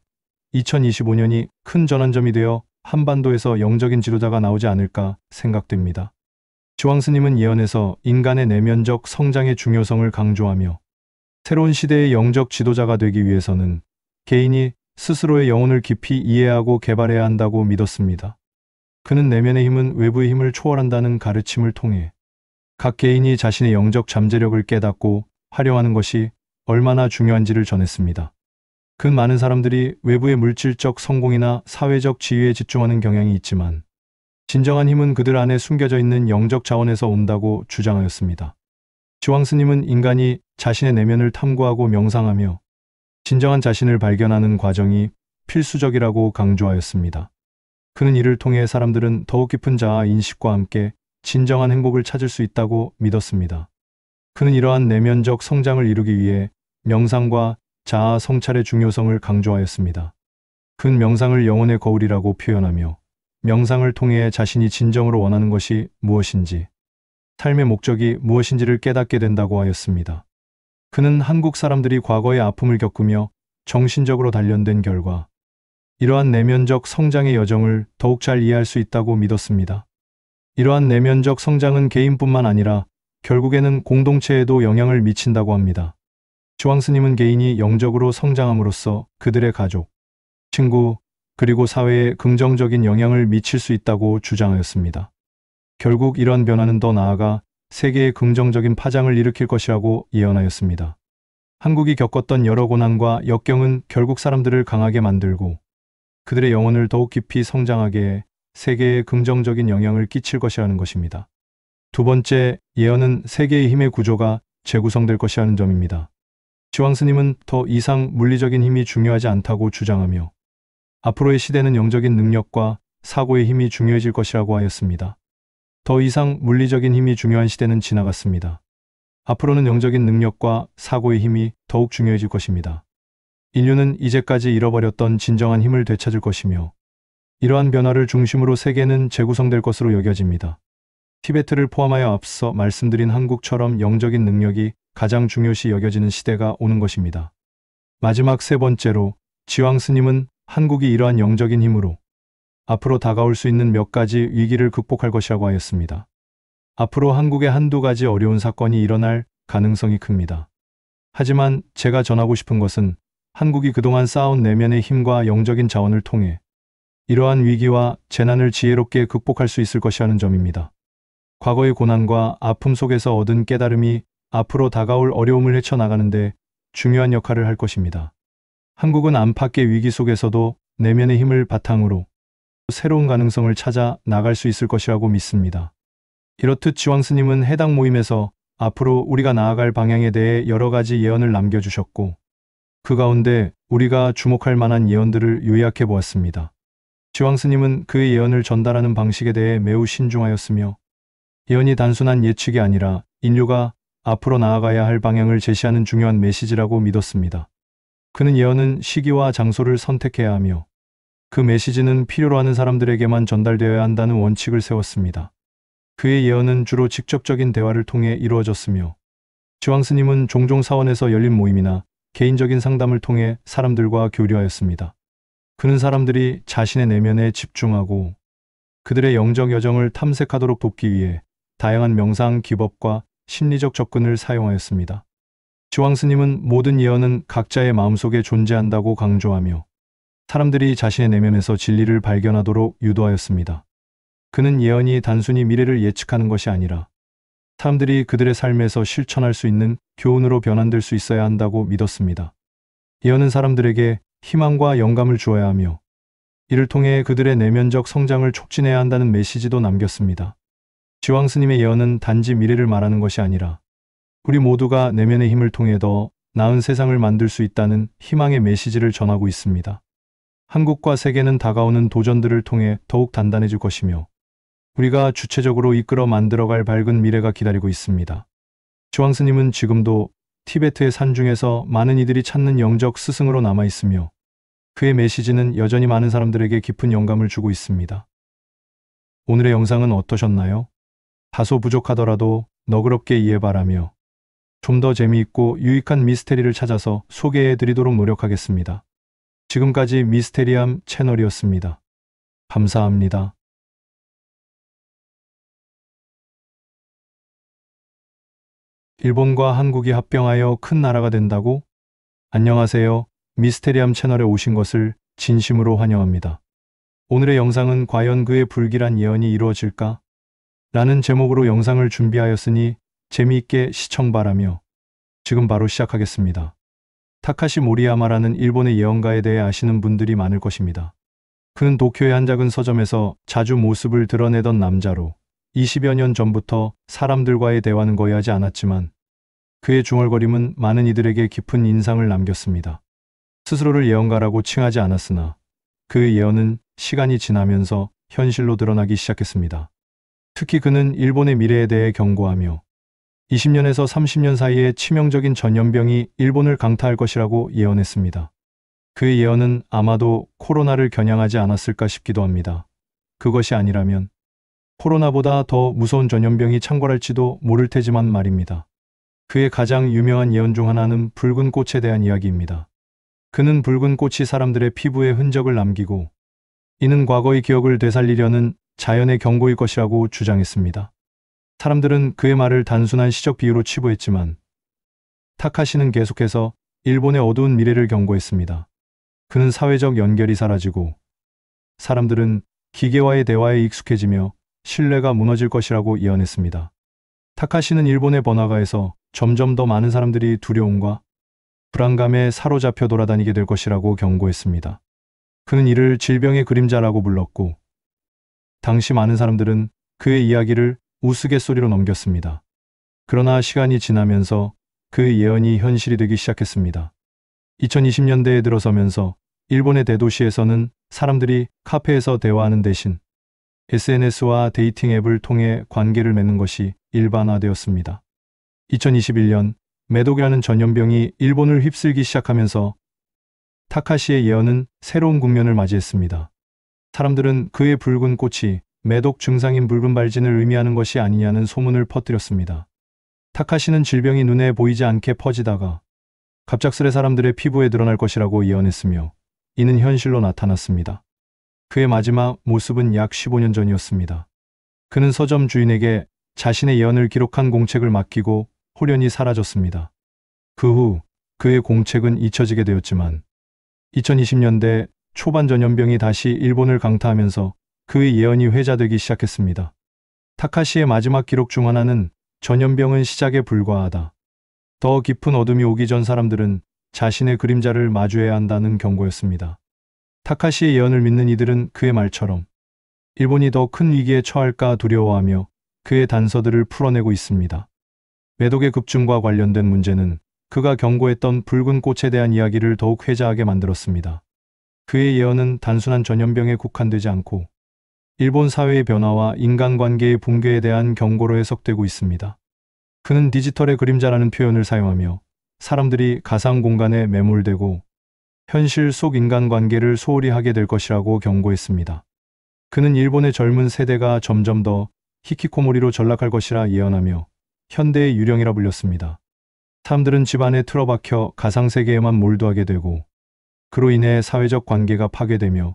2025년이 큰 전환점이 되어 한반도에서 영적인 지도자가 나오지 않을까 생각됩니다. 지왕 스님은 예언에서 인간의 내면적 성장의 중요성을 강조하며 새로운 시대의 영적 지도자가 되기 위해서는 개인이 스스로의 영혼을 깊이 이해하고 개발해야 한다고 믿었습니다. 그는 내면의 힘은 외부의 힘을 초월한다는 가르침을 통해 각 개인이 자신의 영적 잠재력을 깨닫고 활용하는 것이 얼마나 중요한지를 전했습니다. 그 많은 사람들이 외부의 물질적 성공이나 사회적 지위에 집중하는 경향이 있지만 진정한 힘은 그들 안에 숨겨져 있는 영적 자원에서 온다고 주장하였습니다. 지왕 스님은 인간이 자신의 내면을 탐구하고 명상하며 진정한 자신을 발견하는 과정이 필수적이라고 강조하였습니다. 그는 이를 통해 사람들은 더욱 깊은 자아 인식과 함께 진정한 행복을 찾을 수 있다고 믿었습니다. 그는 이러한 내면적 성장을 이루기 위해 명상과 자아 성찰의 중요성을 강조하였습니다. 큰 명상을 영혼의 거울이라고 표현하며 명상을 통해 자신이 진정으로 원하는 것이 무엇인지, 삶의 목적이 무엇인지를 깨닫게 된다고 하였습니다. 그는 한국 사람들이 과거의 아픔을 겪으며 정신적으로 단련된 결과 이러한 내면적 성장의 여정을 더욱 잘 이해할 수 있다고 믿었습니다. 이러한 내면적 성장은 개인뿐만 아니라 결국에는 공동체에도 영향을 미친다고 합니다. 주황 스님은 개인이 영적으로 성장함으로써 그들의 가족, 친구, 그리고 사회에 긍정적인 영향을 미칠 수 있다고 주장하였습니다. 결국 이러한 변화는 더 나아가 세계에 긍정적인 파장을 일으킬 것이라고 예언하였습니다. 한국이 겪었던 여러 고난과 역경은 결국 사람들을 강하게 만들고 그들의 영혼을 더욱 깊이 성장하게 해 세계에 긍정적인 영향을 끼칠 것이라는 것입니다. 두 번째 예언은 세계의 힘의 구조가 재구성될 것이라는 점입니다. 지황 스님은 더 이상 물리적인 힘이 중요하지 않다고 주장하며 앞으로의 시대는 영적인 능력과 사고의 힘이 중요해질 것이라고 하였습니다. 더 이상 물리적인 힘이 중요한 시대는 지나갔습니다. 앞으로는 영적인 능력과 사고의 힘이 더욱 중요해질 것입니다. 인류는 이제까지 잃어버렸던 진정한 힘을 되찾을 것이며 이러한 변화를 중심으로 세계는 재구성될 것으로 여겨집니다. 티베트를 포함하여 앞서 말씀드린 한국처럼 영적인 능력이 가장 중요시 여겨지는 시대가 오는 것입니다. 마지막 세 번째로 지황 스님은 한국이 이러한 영적인 힘으로 앞으로 다가올 수 있는 몇 가지 위기를 극복할 것이라고 하였습니다. 앞으로 한국에 한두 가지 어려운 사건이 일어날 가능성이 큽니다. 하지만 제가 전하고 싶은 것은 한국이 그동안 쌓아온 내면의 힘과 영적인 자원을 통해 이러한 위기와 재난을 지혜롭게 극복할 수 있을 것이라는 점입니다. 과거의 고난과 아픔 속에서 얻은 깨달음이 앞으로 다가올 어려움을 헤쳐나가는데 중요한 역할을 할 것입니다. 한국은 안팎의 위기 속에서도 내면의 힘을 바탕으로 새로운 가능성을 찾아 나갈 수 있을 것이라고 믿습니다. 이렇듯 지황 스님은 해당 모임에서 앞으로 우리가 나아갈 방향에 대해 여러 가지 예언을 남겨주셨고 그 가운데 우리가 주목할 만한 예언들을 요약해 보았습니다. 지황 스님은 그의 예언을 전달하는 방식에 대해 매우 신중하였으며 예언이 단순한 예측이 아니라 인류가 앞으로 나아가야 할 방향을 제시하는 중요한 메시지라고 믿었습니다. 그는 예언은 시기와 장소를 선택해야 하며 그 메시지는 필요로 하는 사람들에게만 전달되어야 한다는 원칙을 세웠습니다. 그의 예언은 주로 직접적인 대화를 통해 이루어졌으며 지황 스님은 종종 사원에서 열린 모임이나 개인적인 상담을 통해 사람들과 교류하였습니다. 그는 사람들이 자신의 내면에 집중하고 그들의 영적 여정을 탐색하도록 돕기 위해 다양한 명상 기법과 심리적 접근을 사용하였습니다. 지황 스님은 모든 예언은 각자의 마음속에 존재한다고 강조하며 사람들이 자신의 내면에서 진리를 발견하도록 유도하였습니다. 그는 예언이 단순히 미래를 예측하는 것이 아니라 사람들이 그들의 삶에서 실천할 수 있는 교훈으로 변환될 수 있어야 한다고 믿었습니다. 예언은 사람들에게 희망과 영감을 주어야 하며 이를 통해 그들의 내면적 성장을 촉진해야 한다는 메시지도 남겼습니다. 지황 스님의 예언은 단지 미래를 말하는 것이 아니라 우리 모두가 내면의 힘을 통해 더 나은 세상을 만들 수 있다는 희망의 메시지를 전하고 있습니다. 한국과 세계는 다가오는 도전들을 통해 더욱 단단해질 것이며 우리가 주체적으로 이끌어 만들어갈 밝은 미래가 기다리고 있습니다. 지황 스님은 지금도 티베트의 산중에서 많은 이들이 찾는 영적 스승으로 남아 있으며 그의 메시지는 여전히 많은 사람들에게 깊은 영감을 주고 있습니다. 오늘의 영상은 어떠셨나요? 다소 부족하더라도 너그럽게 이해 바라며 좀 더 재미있고 유익한 미스테리를 찾아서 소개해 드리도록 노력하겠습니다. 지금까지 미스테리함 채널이었습니다. 감사합니다. 일본과 한국이 합병하여 큰 나라가 된다고? 안녕하세요. 미스테리함 채널에 오신 것을 진심으로 환영합니다. 오늘의 영상은 과연 그의 불길한 예언이 이루어질까? 라는 제목으로 영상을 준비하였으니 재미있게 시청 바라며 지금 바로 시작하겠습니다. 타카시 모리야마라는 일본의 예언가에 대해 아시는 분들이 많을 것입니다. 그는 도쿄의 한 작은 서점에서 자주 모습을 드러내던 남자로 20여 년 전부터 사람들과의 대화는 거의 하지 않았지만 그의 중얼거림은 많은 이들에게 깊은 인상을 남겼습니다. 스스로를 예언가라고 칭하지 않았으나 그의 예언은 시간이 지나면서 현실로 드러나기 시작했습니다. 특히 그는 일본의 미래에 대해 경고하며 20년에서 30년 사이에 치명적인 전염병이 일본을 강타할 것이라고 예언했습니다. 그의 예언은 아마도 코로나를 겨냥하지 않았을까 싶기도 합니다. 그것이 아니라면 코로나보다 더 무서운 전염병이 창궐할지도 모를 테지만 말입니다. 그의 가장 유명한 예언 중 하나는 붉은 꽃에 대한 이야기입니다. 그는 붉은 꽃이 사람들의 피부에 흔적을 남기고 이는 과거의 기억을 되살리려는 자연의 경고일 것이라고 주장했습니다. 사람들은 그의 말을 단순한 시적 비유로 치부했지만 타카시는 계속해서 일본의 어두운 미래를 경고했습니다. 그는 사회적 연결이 사라지고 사람들은 기계와의 대화에 익숙해지며 신뢰가 무너질 것이라고 예언했습니다. 타카시는 일본의 번화가에서 점점 더 많은 사람들이 두려움과 불안감에 사로잡혀 돌아다니게 될 것이라고 경고했습니다. 그는 이를 질병의 그림자라고 불렀고 당시 많은 사람들은 그의 이야기를 우스갯소리로 넘겼습니다. 그러나 시간이 지나면서 그 예언이 현실이 되기 시작했습니다. 2020년대에 들어서면서 일본의 대도시에서는 사람들이 카페에서 대화하는 대신 SNS와 데이팅 앱을 통해 관계를 맺는 것이 일반화되었습니다. 2021년 매독이라는 전염병이 일본을 휩쓸기 시작하면서 타카시의 예언은 새로운 국면을 맞이했습니다. 사람들은 그의 붉은 꽃이 매독 증상인 붉은 발진을 의미하는 것이 아니냐는 소문을 퍼뜨렸습니다. 타카시는 질병이 눈에 보이지 않게 퍼지다가 갑작스레 사람들의 피부에 드러날 것이라고 예언했으며 이는 현실로 나타났습니다. 그의 마지막 모습은 약 15년 전이었습니다. 그는 서점 주인에게 자신의 예언을 기록한 공책을 맡기고 홀연히 사라졌습니다. 그 후 그의 공책은 잊혀지게 되었지만 2020년대 초반 전염병이 다시 일본을 강타하면서 그의 예언이 회자되기 시작했습니다. 타카시의 마지막 기록 중 하나는 전염병은 시작에 불과하다. 더 깊은 어둠이 오기 전 사람들은 자신의 그림자를 마주해야 한다는 경고였습니다. 타카시의 예언을 믿는 이들은 그의 말처럼 일본이 더 큰 위기에 처할까 두려워하며 그의 단서들을 풀어내고 있습니다. 매독의 급증과 관련된 문제는 그가 경고했던 붉은 꽃에 대한 이야기를 더욱 회자하게 만들었습니다. 그의 예언은 단순한 전염병에 국한되지 않고 일본 사회의 변화와 인간관계의 붕괴에 대한 경고로 해석되고 있습니다. 그는 디지털의 그림자라는 표현을 사용하며 사람들이 가상 공간에 매몰되고 현실 속 인간관계를 소홀히 하게 될 것이라고 경고했습니다. 그는 일본의 젊은 세대가 점점 더 히키코모리로 전락할 것이라 예언하며 현대의 유령이라 불렸습니다. 사람들은 집안에 틀어박혀 가상세계에만 몰두하게 되고 그로 인해 사회적 관계가 파괴되며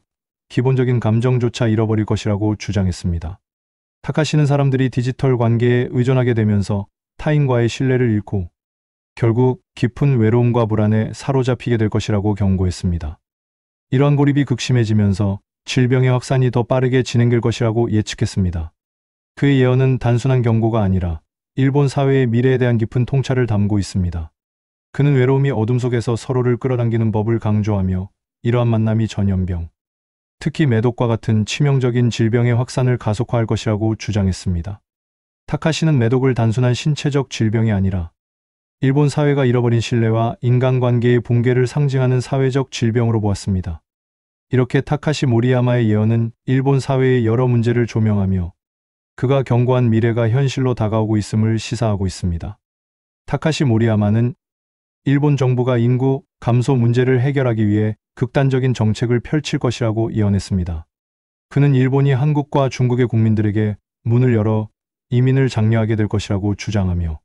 기본적인 감정조차 잃어버릴 것이라고 주장했습니다. 타카시는 사람들이 디지털 관계에 의존하게 되면서 타인과의 신뢰를 잃고 결국 깊은 외로움과 불안에 사로잡히게 될 것이라고 경고했습니다. 이러한 고립이 극심해지면서 질병의 확산이 더 빠르게 진행될 것이라고 예측했습니다. 그의 예언은 단순한 경고가 아니라 일본 사회의 미래에 대한 깊은 통찰을 담고 있습니다. 그는 외로움이 어둠 속에서 서로를 끌어당기는 법을 강조하며 이러한 만남이 전염병, 특히 매독과 같은 치명적인 질병의 확산을 가속화할 것이라고 주장했습니다. 타카시는 매독을 단순한 신체적 질병이 아니라 일본 사회가 잃어버린 신뢰와 인간관계의 붕괴를 상징하는 사회적 질병으로 보았습니다. 이렇게 타카시 모리야마의 예언은 일본 사회의 여러 문제를 조명하며 그가 경고한 미래가 현실로 다가오고 있음을 시사하고 있습니다. 타카시 모리야마는 일본 정부가 인구 감소 문제를 해결하기 위해 극단적인 정책을 펼칠 것이라고 예언했습니다. 그는 일본이 한국과 중국의 국민들에게 문을 열어 이민을 장려하게 될 것이라고 주장하며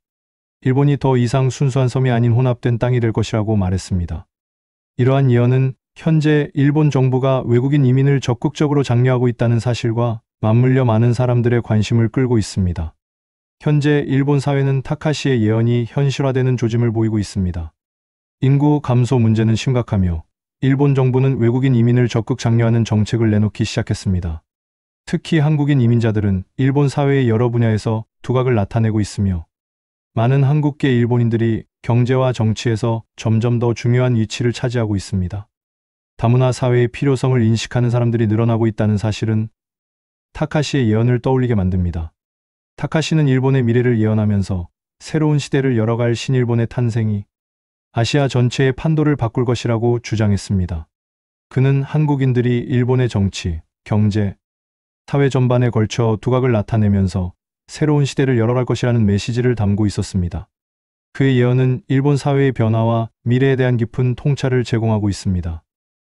일본이 더 이상 순수한 섬이 아닌 혼합된 땅이 될 것이라고 말했습니다. 이러한 예언은 현재 일본 정부가 외국인 이민을 적극적으로 장려하고 있다는 사실과 맞물려 많은 사람들의 관심을 끌고 있습니다. 현재 일본 사회는 타카시의 예언이 현실화되는 조짐을 보이고 있습니다. 인구 감소 문제는 심각하며 일본 정부는 외국인 이민을 적극 장려하는 정책을 내놓기 시작했습니다. 특히 한국인 이민자들은 일본 사회의 여러 분야에서 두각을 나타내고 있으며 많은 한국계 일본인들이 경제와 정치에서 점점 더 중요한 위치를 차지하고 있습니다. 다문화 사회의 필요성을 인식하는 사람들이 늘어나고 있다는 사실은 타카시의 예언을 떠올리게 만듭니다. 타카시는 일본의 미래를 예언하면서 새로운 시대를 열어갈 신일본의 탄생이 아시아 전체의 판도를 바꿀 것이라고 주장했습니다. 그는 한국인들이 일본의 정치, 경제, 사회 전반에 걸쳐 두각을 나타내면서 새로운 시대를 열어갈 것이라는 메시지를 담고 있었습니다. 그의 예언은 일본 사회의 변화와 미래에 대한 깊은 통찰을 제공하고 있습니다.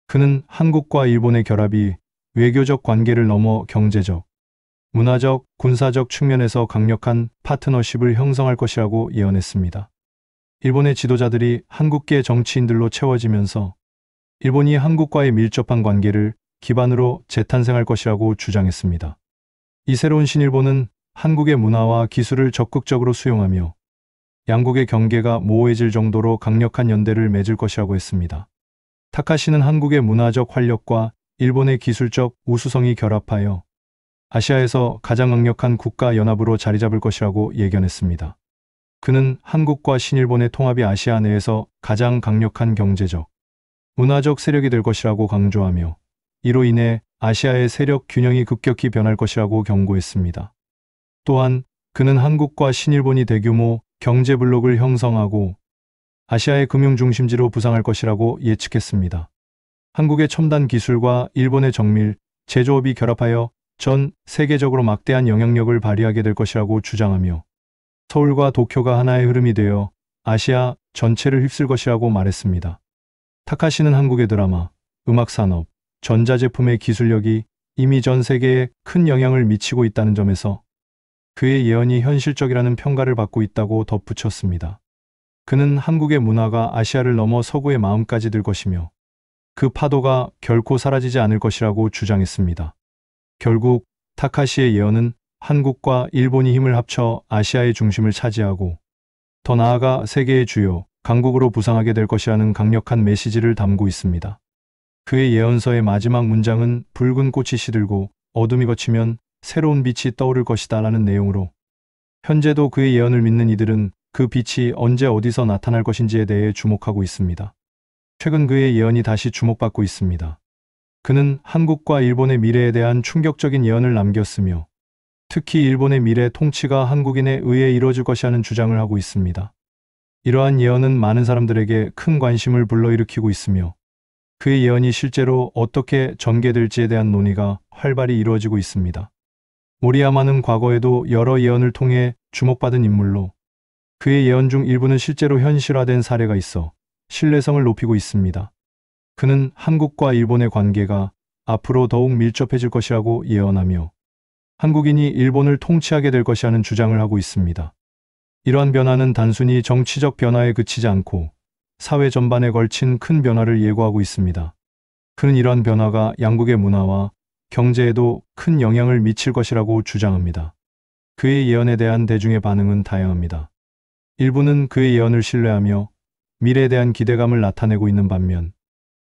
그는 한국과 일본의 결합이 외교적 관계를 넘어 경제적, 문화적, 군사적 측면에서 강력한 파트너십을 형성할 것이라고 예언했습니다. 일본의 지도자들이 한국계 정치인들로 채워지면서 일본이 한국과의 밀접한 관계를 기반으로 재탄생할 것이라고 주장했습니다. 이 새로운 신일본은 한국의 문화와 기술을 적극적으로 수용하며 양국의 경계가 모호해질 정도로 강력한 연대를 맺을 것이라고 했습니다. 타카시는 한국의 문화적 활력과 일본의 기술적 우수성이 결합하여 아시아에서 가장 강력한 국가 연합으로 자리 잡을 것이라고 예견했습니다. 그는 한국과 신일본의 통합이 아시아 내에서 가장 강력한 경제적, 문화적 세력이 될 것이라고 강조하며 이로 인해 아시아의 세력 균형이 급격히 변할 것이라고 경고했습니다. 또한 그는 한국과 신일본이 대규모 경제 블록을 형성하고 아시아의 금융 중심지로 부상할 것이라고 예측했습니다. 한국의 첨단 기술과 일본의 정밀 제조업이 결합하여 전 세계적으로 막대한 영향력을 발휘하게 될 것이라고 주장하며 서울과 도쿄가 하나의 흐름이 되어 아시아 전체를 휩쓸 것이라고 말했습니다. 타카시는 한국의 드라마, 음악산업, 전자제품의 기술력이 이미 전 세계에 큰 영향을 미치고 있다는 점에서 그의 예언이 현실적이라는 평가를 받고 있다고 덧붙였습니다. 그는 한국의 문화가 아시아를 넘어 서구의 마음까지 들 것이며 그 파도가 결코 사라지지 않을 것이라고 주장했습니다. 결국 타카시의 예언은 한국과 일본이 힘을 합쳐 아시아의 중심을 차지하고 더 나아가 세계의 주요 강국으로 부상하게 될 것이라는 강력한 메시지를 담고 있습니다. 그의 예언서의 마지막 문장은 붉은 꽃이 시들고 어둠이 걷히면 새로운 빛이 떠오를 것이다 라는 내용으로 현재도 그의 예언을 믿는 이들은 그 빛이 언제 어디서 나타날 것인지에 대해 주목하고 있습니다. 최근 그의 예언이 다시 주목받고 있습니다. 그는 한국과 일본의 미래에 대한 충격적인 예언을 남겼으며 특히 일본의 미래 통치가 한국인에 의해 이루어질 것이라는 주장을 하고 있습니다. 이러한 예언은 많은 사람들에게 큰 관심을 불러일으키고 있으며 그의 예언이 실제로 어떻게 전개될지에 대한 논의가 활발히 이루어지고 있습니다. 모리야마는 과거에도 여러 예언을 통해 주목받은 인물로 그의 예언 중 일부는 실제로 현실화된 사례가 있어 신뢰성을 높이고 있습니다. 그는 한국과 일본의 관계가 앞으로 더욱 밀접해질 것이라고 예언하며 한국인이 일본을 통치하게 될 것이라는 주장을 하고 있습니다. 이러한 변화는 단순히 정치적 변화에 그치지 않고 사회 전반에 걸친 큰 변화를 예고하고 있습니다. 그는 이러한 변화가 양국의 문화와 경제에도 큰 영향을 미칠 것이라고 주장합니다. 그의 예언에 대한 대중의 반응은 다양합니다. 일부는 그의 예언을 신뢰하며 미래에 대한 기대감을 나타내고 있는 반면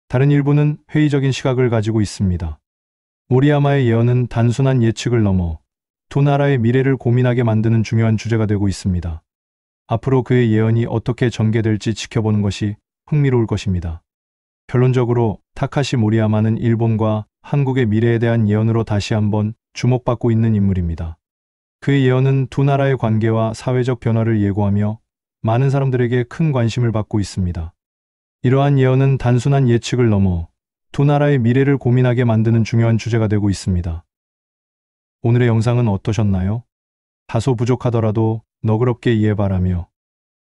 다른 일부는 회의적인 시각을 가지고 있습니다. 모리야마의 예언은 단순한 예측을 넘어 두 나라의 미래를 고민하게 만드는 중요한 주제가 되고 있습니다. 앞으로 그의 예언이 어떻게 전개될지 지켜보는 것이 흥미로울 것입니다. 결론적으로 타카시 모리야마는 일본과 한국의 미래에 대한 예언으로 다시 한번 주목받고 있는 인물입니다. 그의 예언은 두 나라의 관계와 사회적 변화를 예고하며 많은 사람들에게 큰 관심을 받고 있습니다. 이러한 예언은 단순한 예측을 넘어 두 나라의 미래를 고민하게 만드는 중요한 주제가 되고 있습니다. 오늘의 영상은 어떠셨나요? 다소 부족하더라도 너그럽게 이해 바라며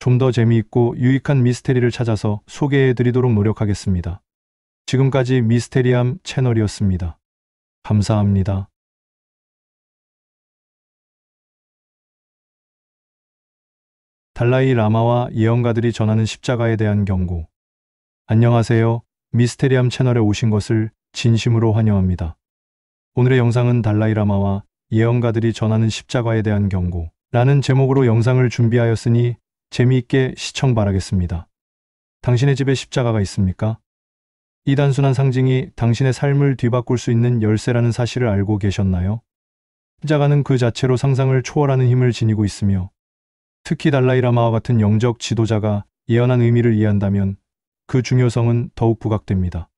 좀 더 재미있고 유익한 미스테리를 찾아서 소개해 드리도록 노력하겠습니다. 지금까지 미스테리함 채널이었습니다. 감사합니다. 달라이 라마와 예언가들이 전하는 십자가에 대한 경고. 안녕하세요. 미스테리함 채널에 오신 것을 진심으로 환영합니다. 오늘의 영상은 달라이 라마와 예언가들이 전하는 십자가에 대한 경고라는 제목으로 영상을 준비하였으니 재미있게 시청 바라겠습니다. 당신의 집에 십자가가 있습니까? 이 단순한 상징이 당신의 삶을 뒤바꿀 수 있는 열쇠라는 사실을 알고 계셨나요? 십자가는 그 자체로 상상을 초월하는 힘을 지니고 있으며 특히 달라이 라마와 같은 영적 지도자가 예언한 의미를 이해한다면 그 중요성은 더욱 부각됩니다.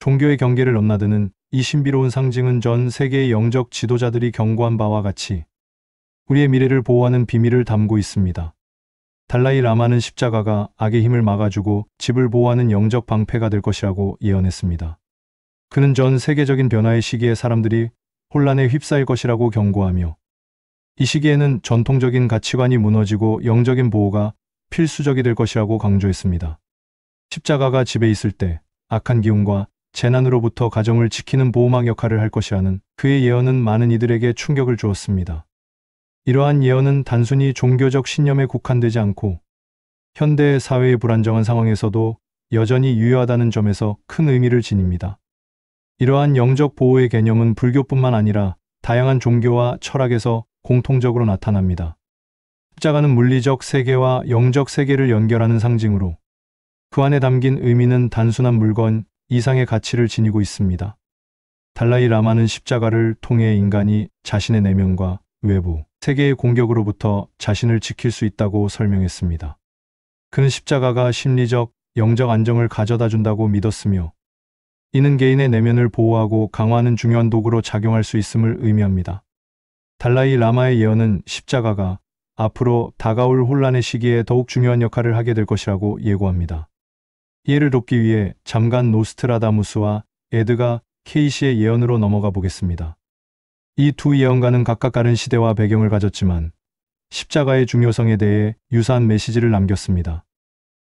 종교의 경계를 넘나드는 이 신비로운 상징은 전 세계의 영적 지도자들이 경고한 바와 같이 우리의 미래를 보호하는 비밀을 담고 있습니다. 달라이 라마는 십자가가 악의 힘을 막아주고 집을 보호하는 영적 방패가 될 것이라고 예언했습니다. 그는 전 세계적인 변화의 시기에 사람들이 혼란에 휩싸일 것이라고 경고하며 이 시기에는 전통적인 가치관이 무너지고 영적인 보호가 필수적이 될 것이라고 강조했습니다. 십자가가 집에 있을 때 악한 기운과 재난으로부터 가정을 지키는 보호막 역할을 할 것이라는 그의 예언은 많은 이들에게 충격을 주었습니다. 이러한 예언은 단순히 종교적 신념에 국한되지 않고 현대 사회의 불안정한 상황에서도 여전히 유효하다는 점에서 큰 의미를 지닙니다. 이러한 영적 보호의 개념은 불교뿐만 아니라 다양한 종교와 철학에서 공통적으로 나타납니다. 십자가는 물리적 세계와 영적 세계를 연결하는 상징으로 그 안에 담긴 의미는 단순한 물건 이상의 가치를 지니고 있습니다. 달라이 라마는 십자가를 통해 인간이 자신의 내면과 외부, 세계의 공격으로부터 자신을 지킬 수 있다고 설명했습니다. 그는 십자가가 심리적, 영적 안정을 가져다 준다고 믿었으며 이는 개인의 내면을 보호하고 강화하는 중요한 도구로 작용할 수 있음을 의미합니다. 달라이 라마의 예언은 십자가가 앞으로 다가올 혼란의 시기에 더욱 중요한 역할을 하게 될 것이라고 예고합니다. 이해를 돕기 위해 잠깐 노스트라다무스와 에드가 케이시의 예언으로 넘어가 보겠습니다. 이 두 예언가는 각각 다른 시대와 배경을 가졌지만 십자가의 중요성에 대해 유사한 메시지를 남겼습니다.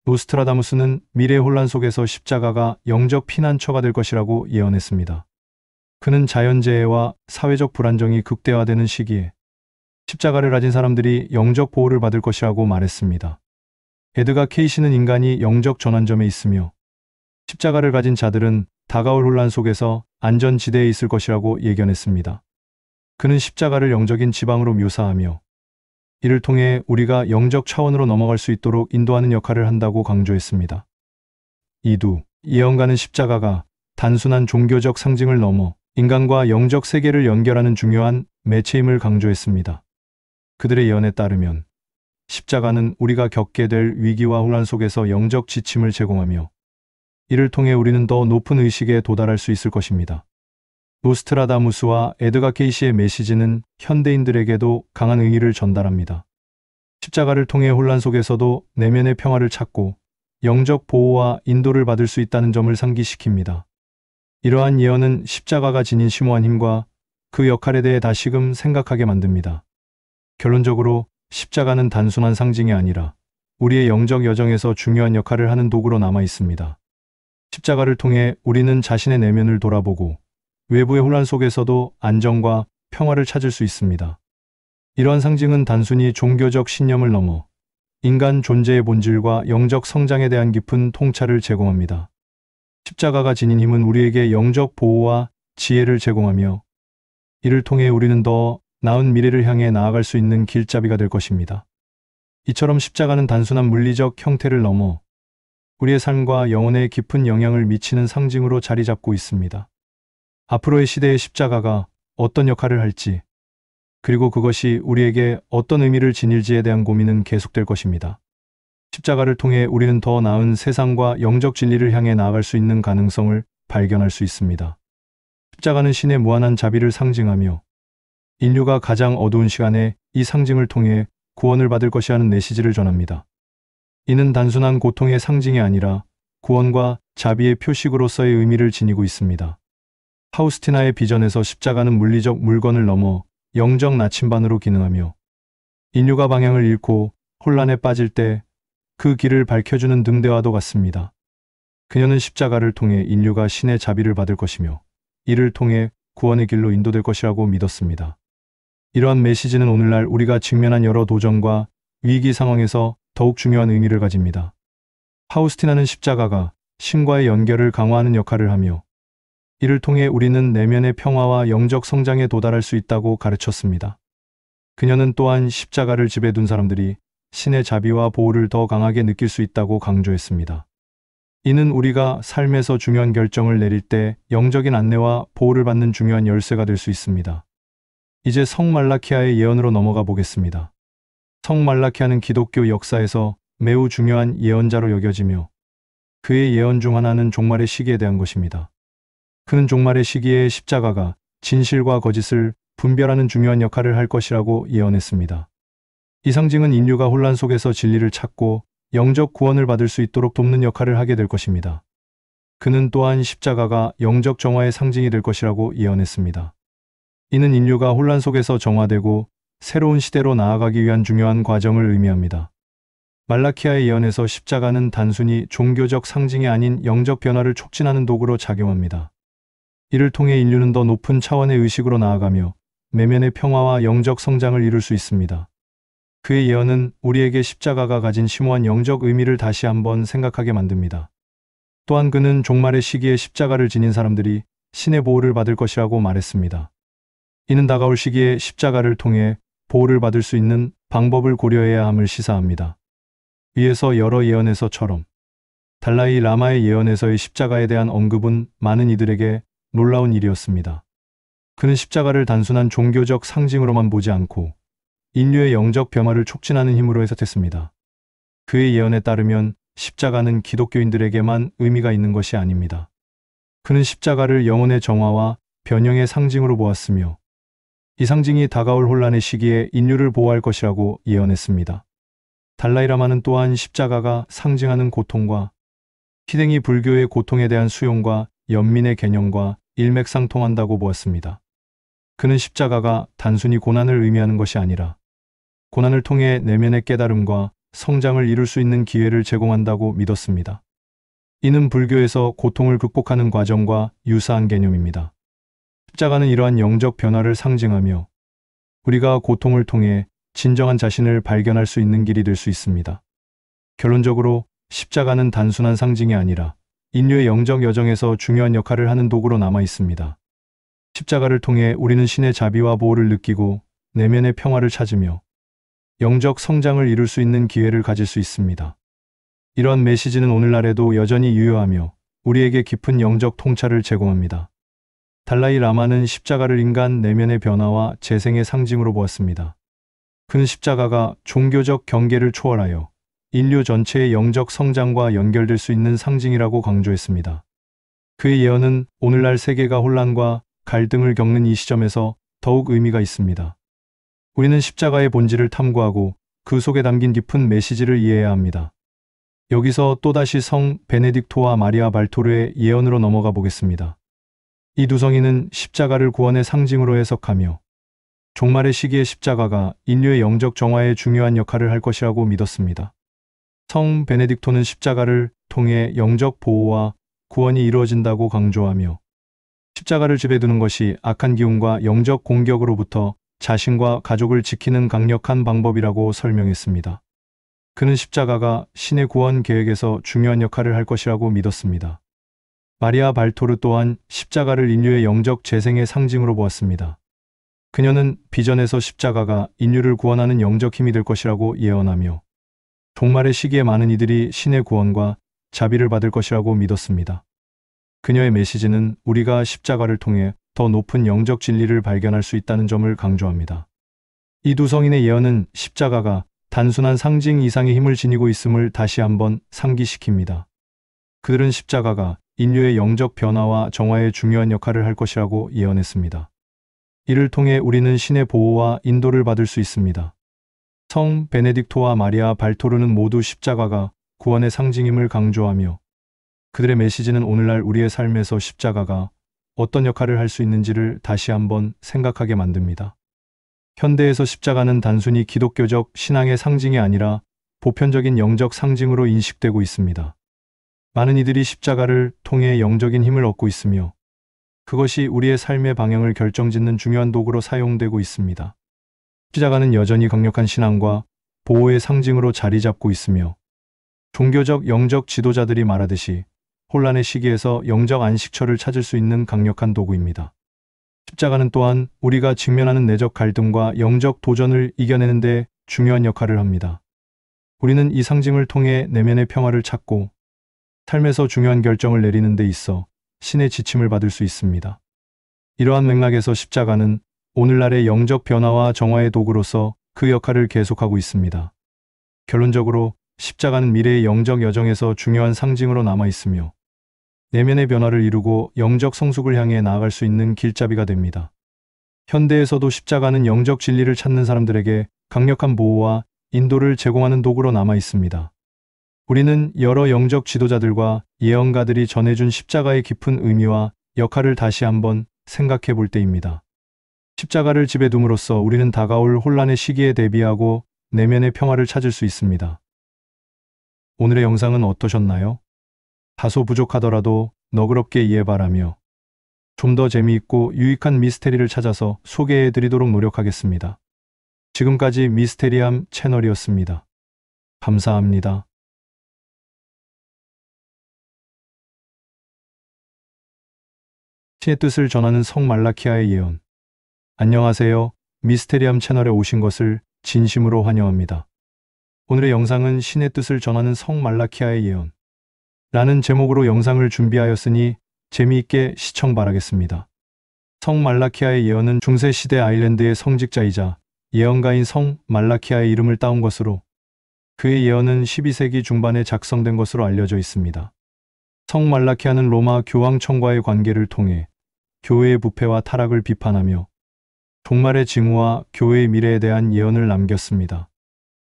노스트라다무스는 미래 혼란 속에서 십자가가 영적 피난처가 될 것이라고 예언했습니다. 그는 자연재해와 사회적 불안정이 극대화되는 시기에 십자가를 가진 사람들이 영적 보호를 받을 것이라고 말했습니다. 에드가 케이시는 인간이 영적 전환점에 있으며 십자가를 가진 자들은 다가올 혼란 속에서 안전지대에 있을 것이라고 예견했습니다. 그는 십자가를 영적인 지방으로 묘사하며 이를 통해 우리가 영적 차원으로 넘어갈 수 있도록 인도하는 역할을 한다고 강조했습니다. 이 두 예언가는 십자가가 단순한 종교적 상징을 넘어 인간과 영적 세계를 연결하는 중요한 매체임을 강조했습니다. 그들의 예언에 따르면 십자가는 우리가 겪게 될 위기와 혼란 속에서 영적 지침을 제공하며 이를 통해 우리는 더 높은 의식에 도달할 수 있을 것입니다. 노스트라다무스와 에드가 케이시의 메시지는 현대인들에게도 강한 의의를 전달합니다. 십자가를 통해 혼란 속에서도 내면의 평화를 찾고 영적 보호와 인도를 받을 수 있다는 점을 상기시킵니다. 이러한 예언은 십자가가 지닌 심오한 힘과 그 역할에 대해 다시금 생각하게 만듭니다. 결론적으로 십자가는 단순한 상징이 아니라 우리의 영적 여정에서 중요한 역할을 하는 도구로 남아 있습니다. 십자가를 통해 우리는 자신의 내면을 돌아보고 외부의 혼란 속에서도 안정과 평화를 찾을 수 있습니다. 이러한 상징은 단순히 종교적 신념을 넘어 인간 존재의 본질과 영적 성장에 대한 깊은 통찰을 제공합니다. 십자가가 지닌 힘은 우리에게 영적 보호와 지혜를 제공하며 이를 통해 우리는 더 나은 미래를 향해 나아갈 수 있는 길잡이가 될 것입니다. 이처럼 십자가는 단순한 물리적 형태를 넘어 우리의 삶과 영혼에 깊은 영향을 미치는 상징으로 자리 잡고 있습니다. 앞으로의 시대의 십자가가 어떤 역할을 할지, 그리고 그것이 우리에게 어떤 의미를 지닐지에 대한 고민은 계속될 것입니다. 십자가를 통해 우리는 더 나은 세상과 영적 진리를 향해 나아갈 수 있는 가능성을 발견할 수 있습니다. 십자가는 신의 무한한 자비를 상징하며 인류가 가장 어두운 시간에 이 상징을 통해 구원을 받을 것이라는 메시지를 전합니다. 이는 단순한 고통의 상징이 아니라 구원과 자비의 표식으로서의 의미를 지니고 있습니다. 파우스티나의 비전에서 십자가는 물리적 물건을 넘어 영적 나침반으로 기능하며 인류가 방향을 잃고 혼란에 빠질 때 그 길을 밝혀주는 등대와도 같습니다. 그녀는 십자가를 통해 인류가 신의 자비를 받을 것이며 이를 통해 구원의 길로 인도될 것이라고 믿었습니다. 이러한 메시지는 오늘날 우리가 직면한 여러 도전과 위기 상황에서 더욱 중요한 의미를 가집니다. 파우스티나는 십자가가 신과의 연결을 강화하는 역할을 하며 이를 통해 우리는 내면의 평화와 영적 성장에 도달할 수 있다고 가르쳤습니다. 그녀는 또한 십자가를 집에 둔 사람들이 신의 자비와 보호를 더 강하게 느낄 수 있다고 강조했습니다. 이는 우리가 삶에서 중요한 결정을 내릴 때 영적인 안내와 보호를 받는 중요한 열쇠가 될 수 있습니다. 이제 성 말라키아의 예언으로 넘어가 보겠습니다. 성 말라키아는 기독교 역사에서 매우 중요한 예언자로 여겨지며 그의 예언 중 하나는 종말의 시기에 대한 것입니다. 그는 종말의 시기에 십자가가 진실과 거짓을 분별하는 중요한 역할을 할 것이라고 예언했습니다. 이 상징은 인류가 혼란 속에서 진리를 찾고 영적 구원을 받을 수 있도록 돕는 역할을 하게 될 것입니다. 그는 또한 십자가가 영적 정화의 상징이 될 것이라고 예언했습니다. 이는 인류가 혼란 속에서 정화되고 새로운 시대로 나아가기 위한 중요한 과정을 의미합니다. 말라키아의 예언에서 십자가는 단순히 종교적 상징이 아닌 영적 변화를 촉진하는 도구로 작용합니다. 이를 통해 인류는 더 높은 차원의 의식으로 나아가며 내면의 평화와 영적 성장을 이룰 수 있습니다. 그의 예언은 우리에게 십자가가 가진 심오한 영적 의미를 다시 한번 생각하게 만듭니다. 또한 그는 종말의 시기에 십자가를 지닌 사람들이 신의 보호를 받을 것이라고 말했습니다. 이는 다가올 시기에 십자가를 통해 보호를 받을 수 있는 방법을 고려해야 함을 시사합니다. 위에서 여러 예언에서처럼 달라이 라마의 예언에서의 십자가에 대한 언급은 많은 이들에게 놀라운 일이었습니다. 그는 십자가를 단순한 종교적 상징으로만 보지 않고 인류의 영적 변화를 촉진하는 힘으로 해석했습니다. 그의 예언에 따르면 십자가는 기독교인들에게만 의미가 있는 것이 아닙니다. 그는 십자가를 영혼의 정화와 변형의 상징으로 보았으며 이 상징이 다가올 혼란의 시기에 인류를 보호할 것이라고 예언했습니다. 달라이라마는 또한 십자가가 상징하는 고통과 희생이 불교의 고통에 대한 수용과 연민의 개념과 일맥상통한다고 보았습니다. 그는 십자가가 단순히 고난을 의미하는 것이 아니라 고난을 통해 내면의 깨달음과 성장을 이룰 수 있는 기회를 제공한다고 믿었습니다. 이는 불교에서 고통을 극복하는 과정과 유사한 개념입니다. 십자가는 이러한 영적 변화를 상징하며 우리가 고통을 통해 진정한 자신을 발견할 수 있는 길이 될 수 있습니다. 결론적으로 십자가는 단순한 상징이 아니라 인류의 영적 여정에서 중요한 역할을 하는 도구로 남아 있습니다. 십자가를 통해 우리는 신의 자비와 보호를 느끼고 내면의 평화를 찾으며 영적 성장을 이룰 수 있는 기회를 가질 수 있습니다. 이러한 메시지는 오늘날에도 여전히 유효하며 우리에게 깊은 영적 통찰을 제공합니다. 달라이 라마는 십자가를 인간 내면의 변화와 재생의 상징으로 보았습니다. 그는 십자가가 종교적 경계를 초월하여 인류 전체의 영적 성장과 연결될 수 있는 상징이라고 강조했습니다. 그의 예언은 오늘날 세계가 혼란과 갈등을 겪는 이 시점에서 더욱 의미가 있습니다. 우리는 십자가의 본질을 탐구하고 그 속에 담긴 깊은 메시지를 이해해야 합니다. 여기서 또다시 성 베네딕토와 마리아 발토르의 예언으로 넘어가 보겠습니다. 이 두 성인은 십자가를 구원의 상징으로 해석하며 종말의 시기에 십자가가 인류의 영적 정화에 중요한 역할을 할 것이라고 믿었습니다. 성 베네딕토는 십자가를 통해 영적 보호와 구원이 이루어진다고 강조하며 십자가를 집에 두는 것이 악한 기운과 영적 공격으로부터 자신과 가족을 지키는 강력한 방법이라고 설명했습니다. 그는 십자가가 신의 구원 계획에서 중요한 역할을 할 것이라고 믿었습니다. 마리아 발토르 또한 십자가를 인류의 영적 재생의 상징으로 보았습니다. 그녀는 비전에서 십자가가 인류를 구원하는 영적 힘이 될 것이라고 예언하며 종말의 시기에 많은 이들이 신의 구원과 자비를 받을 것이라고 믿었습니다. 그녀의 메시지는 우리가 십자가를 통해 더 높은 영적 진리를 발견할 수 있다는 점을 강조합니다. 이 두 성인의 예언은 십자가가 단순한 상징 이상의 힘을 지니고 있음을 다시 한번 상기시킵니다. 그들은 십자가가 인류의 영적 변화와 정화에 중요한 역할을 할 것이라고 예언했습니다. 이를 통해 우리는 신의 보호와 인도를 받을 수 있습니다. 성 베네딕토와 마리아 발토르는 모두 십자가가 구원의 상징임을 강조하며 그들의 메시지는 오늘날 우리의 삶에서 십자가가 어떤 역할을 할 수 있는지를 다시 한번 생각하게 만듭니다. 현대에서 십자가는 단순히 기독교적 신앙의 상징이 아니라 보편적인 영적 상징으로 인식되고 있습니다. 많은 이들이 십자가를 통해 영적인 힘을 얻고 있으며 그것이 우리의 삶의 방향을 결정짓는 중요한 도구로 사용되고 있습니다. 십자가는 여전히 강력한 신앙과 보호의 상징으로 자리 잡고 있으며 종교적 영적 지도자들이 말하듯이 혼란의 시기에서 영적 안식처를 찾을 수 있는 강력한 도구입니다. 십자가는 또한 우리가 직면하는 내적 갈등과 영적 도전을 이겨내는 데 중요한 역할을 합니다. 우리는 이 상징을 통해 내면의 평화를 찾고 삶에서 중요한 결정을 내리는 데 있어 신의 지침을 받을 수 있습니다. 이러한 맥락에서 십자가는 오늘날의 영적 변화와 정화의 도구로서 그 역할을 계속하고 있습니다. 결론적으로 십자가는 미래의 영적 여정에서 중요한 상징으로 남아 있으며 내면의 변화를 이루고 영적 성숙을 향해 나아갈 수 있는 길잡이가 됩니다. 현대에서도 십자가는 영적 진리를 찾는 사람들에게 강력한 보호와 인도를 제공하는 도구로 남아 있습니다. 우리는 여러 영적 지도자들과 예언가들이 전해준 십자가의 깊은 의미와 역할을 다시 한번 생각해 볼 때입니다. 십자가를 집에 둠으로써 우리는 다가올 혼란의 시기에 대비하고 내면의 평화를 찾을 수 있습니다. 오늘의 영상은 어떠셨나요? 다소 부족하더라도 너그럽게 이해 바라며 좀 더 재미있고 유익한 미스테리를 찾아서 소개해 드리도록 노력하겠습니다. 지금까지 미스테리함 채널이었습니다. 감사합니다. 신의 뜻을 전하는 성 말라키아의 예언. 안녕하세요. 미스테리함 채널에 오신 것을 진심으로 환영합니다. 오늘의 영상은 신의 뜻을 전하는 성 말라키아의 예언 라는 제목으로 영상을 준비하였으니 재미있게 시청 바라겠습니다. 성 말라키아의 예언은 중세시대 아일랜드의 성직자이자 예언가인 성 말라키아의 이름을 따온 것으로 그의 예언은 12세기 중반에 작성된 것으로 알려져 있습니다. 성 말라키아는 로마 교황청과의 관계를 통해 교회의 부패와 타락을 비판하며 종말의 징후와 교회의 미래에 대한 예언을 남겼습니다.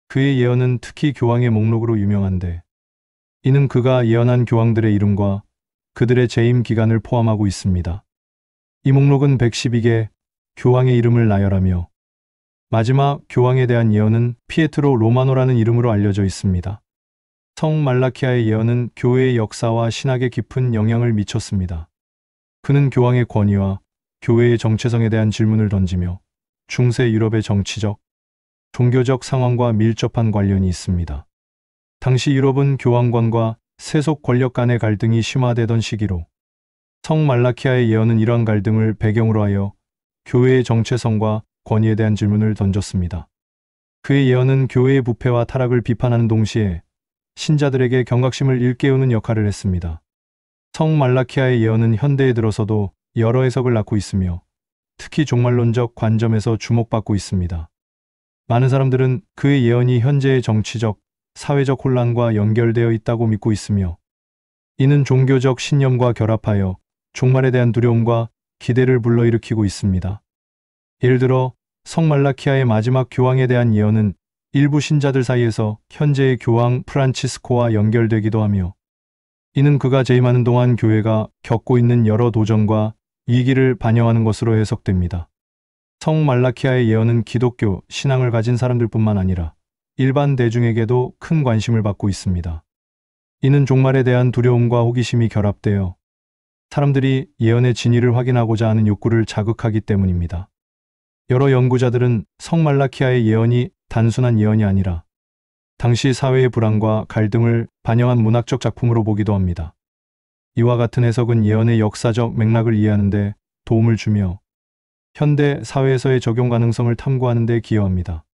그의 예언은 특히 교황의 목록으로 유명한데 이는 그가 예언한 교황들의 이름과 그들의 재임 기간을 포함하고 있습니다. 이 목록은 112개 교황의 이름을 나열하며 마지막 교황에 대한 예언은 피에트로 로마노라는 이름으로 알려져 있습니다. 성 말라키아의 예언은 교회의 역사와 신학에 깊은 영향을 미쳤습니다. 그는 교황의 권위와 교회의 정체성에 대한 질문을 던지며 중세 유럽의 정치적, 종교적 상황과 밀접한 관련이 있습니다. 당시 유럽은 교황권과 세속 권력 간의 갈등이 심화되던 시기로 성 말라키아의 예언은 이러한 갈등을 배경으로 하여 교회의 정체성과 권위에 대한 질문을 던졌습니다. 그의 예언은 교회의 부패와 타락을 비판하는 동시에 신자들에게 경각심을 일깨우는 역할을 했습니다. 성 말라키아의 예언은 현대에 들어서도 여러 해석을 낳고 있으며 특히 종말론적 관점에서 주목받고 있습니다. 많은 사람들은 그의 예언이 현재의 정치적, 사회적 혼란과 연결되어 있다고 믿고 있으며 이는 종교적 신념과 결합하여 종말에 대한 두려움과 기대를 불러일으키고 있습니다. 예를 들어 성 말라키아의 마지막 교황에 대한 예언은 일부 신자들 사이에서 현재의 교황 프란치스코와 연결되기도 하며 이는 그가 재임하는 동안 교회가 겪고 있는 여러 도전과 위기를 반영하는 것으로 해석됩니다. 성 말라키아의 예언은 기독교 신앙을 가진 사람들뿐만 아니라 일반 대중에게도 큰 관심을 받고 있습니다. 이는 종말에 대한 두려움과 호기심이 결합되어 사람들이 예언의 진위를 확인하고자 하는 욕구를 자극하기 때문입니다. 여러 연구자들은 성 말라키아의 예언이 단순한 예언이 아니라 당시 사회의 불안과 갈등을 반영한 문학적 작품으로 보기도 합니다. 이와 같은 해석은 예언의 역사적 맥락을 이해하는 데 도움을 주며 현대 사회에서의 적용 가능성을 탐구하는 데 기여합니다.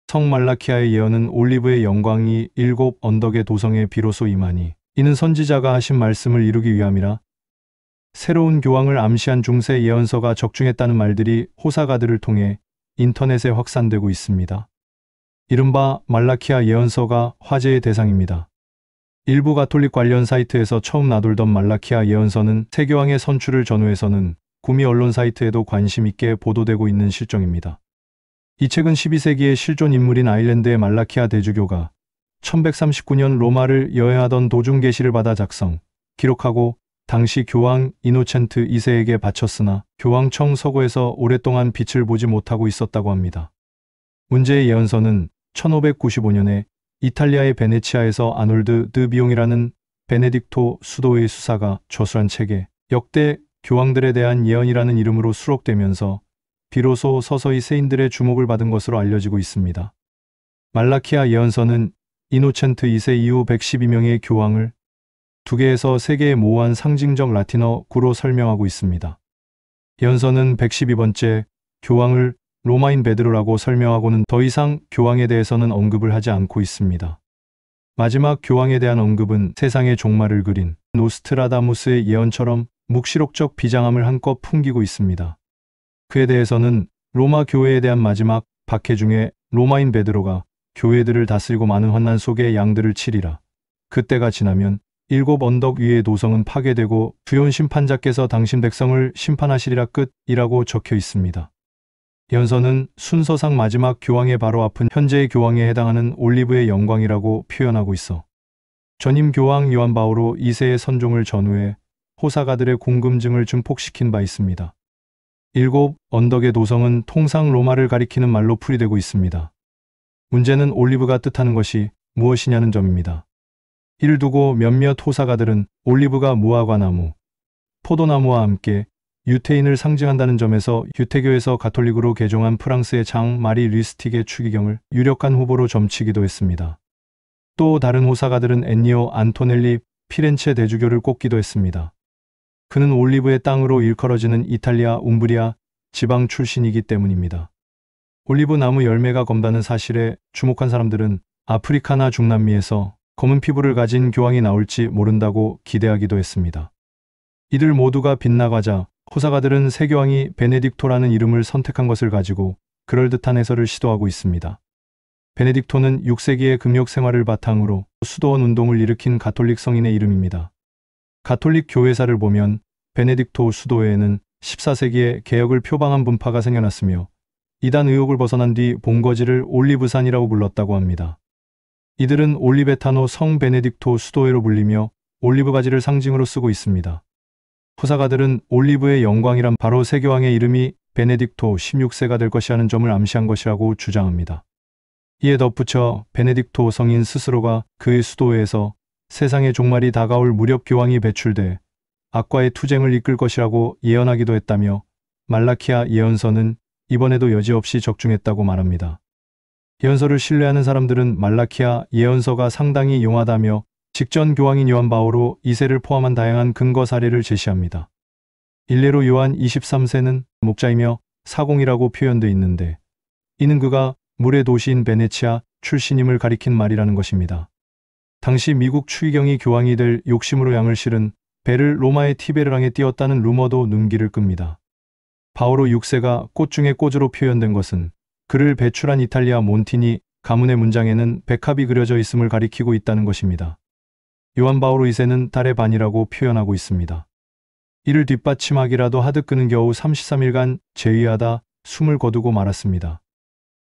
성 말라키아의 예언은 올리브의 영광이 7 언덕의 도성에 비로소 임하니 이는 선지자가 하신 말씀을 이루기 위함이라 새로운 교황을 암시한 중세 예언서가 적중했다는 말들이 호사가들을 통해 인터넷에 확산되고 있습니다. 이른바 말라키아 예언서가 화제의 대상입니다. 일부 가톨릭 관련 사이트에서 처음 나돌던 말라키아 예언서는 새 교황의 선출을 전후해서는 구미 언론 사이트에도 관심 있게 보도되고 있는 실정입니다. 이 책은 12세기의 실존 인물인 아일랜드의 말라키아 대주교가 1139년 로마를 여행하던 도중 계시를 받아 작성, 기록하고 당시 교황 이노첸트 2세에게 바쳤으나 교황청 서고에서 오랫동안 빛을 보지 못하고 있었다고 합니다. 문제의 예언서는 1595년에 이탈리아의 베네치아에서 아놀드 드 비용이라는 베네딕토 수도의 수사가 저술한 책에 역대 교황들에 대한 예언이라는 이름으로 수록되면서 비로소 서서히 세인들의 주목을 받은 것으로 알려지고 있습니다. 말라키아 예언서는 이노첸트 2세 이후 112명의 교황을 2개에서 3개의 모호한 상징적 라틴어 구로 설명하고 있습니다. 예언서는 112번째 교황을 로마인 베드로라고 설명하고는 더 이상 교황에 대해서는 언급을 하지 않고 있습니다. 마지막 교황에 대한 언급은 세상의 종말을 그린 노스트라다무스의 예언처럼 묵시록적 비장함을 한껏 풍기고 있습니다. 그에 대해서는 로마 교회에 대한 마지막 박해 중에 로마인 베드로가 교회들을 다스리고 많은 환난 속에 양들을 치리라. 그때가 지나면 7 언덕 위의 도성은 파괴되고 두려운 심판자께서 당신 백성을 심판하시리라 끝이라고 적혀 있습니다. 예언서는 순서상 마지막 교황의 바로 앞은 현재의 교황에 해당하는 올리브의 영광이라고 표현하고 있어 전임 교황 요한 바오로 2세의 선종을 전후해 호사가들의 궁금증을 증폭시킨 바 있습니다. 일곱 언덕의 도성은 통상 로마를 가리키는 말로 풀이되고 있습니다. 문제는 올리브가 뜻하는 것이 무엇이냐는 점입니다. 이를 두고 몇몇 호사가들은 올리브가 무화과나무, 포도나무와 함께 유태인을 상징한다는 점에서 유태교에서 가톨릭으로 개종한 프랑스의 장 마리 류스틱의 추기경을 유력한 후보로 점치기도 했습니다. 또 다른 호사가들은 엔니오 안토넬리 피렌체 대주교를 꼽기도 했습니다. 그는 올리브의 땅으로 일컬어지는 이탈리아 움브리아 지방 출신이기 때문입니다. 올리브 나무 열매가 검다는 사실에 주목한 사람들은 아프리카나 중남미에서 검은 피부를 가진 교황이 나올지 모른다고 기대하기도 했습니다. 이들 모두가 빗나가자 호사가들은 새 교황이 베네딕토라는 이름을 선택한 것을 가지고 그럴듯한 해설을 시도하고 있습니다. 베네딕토는 6세기의 금욕 생활을 바탕으로 수도원 운동을 일으킨 가톨릭 성인의 이름입니다. 가톨릭 교회사를 보면 베네딕토 수도회에는 14세기에 개혁을 표방한 분파가 생겨났으며 이단 의혹을 벗어난 뒤 본거지를 올리브산이라고 불렀다고 합니다. 이들은 올리베타노 성 베네딕토 수도회로 불리며 올리브 가지를 상징으로 쓰고 있습니다. 호사가들은 올리브의 영광이란 바로 새 교황의 이름이 베네딕토 16세가 될 것이라는 점을 암시한 것이라고 주장합니다. 이에 덧붙여 베네딕토 성인 스스로가 그의 수도회에서 세상의 종말이 다가올 무렵 교황이 배출돼 악과의 투쟁을 이끌 것이라고 예언하기도 했다며 말라키아 예언서는 이번에도 여지없이 적중했다고 말합니다. 예언서를 신뢰하는 사람들은 말라키아 예언서가 상당히 용하다며 직전 교황인 요한 바오로 2세를 포함한 다양한 근거 사례를 제시합니다. 일례로 요한 23세는 목자이며 사공이라고 표현되어 있는데 이는 그가 물의 도시인 베네치아 출신임을 가리킨 말이라는 것입니다. 당시 미국 추기경이 교황이 될 욕심으로 양을 실은 배를 로마의 티베르랑에 띄웠다는 루머도 눈길을 끕니다. 바오로 6세가 꽃 중의 꽃으로 표현된 것은 그를 배출한 이탈리아 몬티니 가문의 문장에는 백합이 그려져 있음을 가리키고 있다는 것입니다. 요한 바오로 2세는 달의 반이라고 표현하고 있습니다. 이를 뒷받침하기라도 하듯 그는 겨우 33일간 재위하다 숨을 거두고 말았습니다.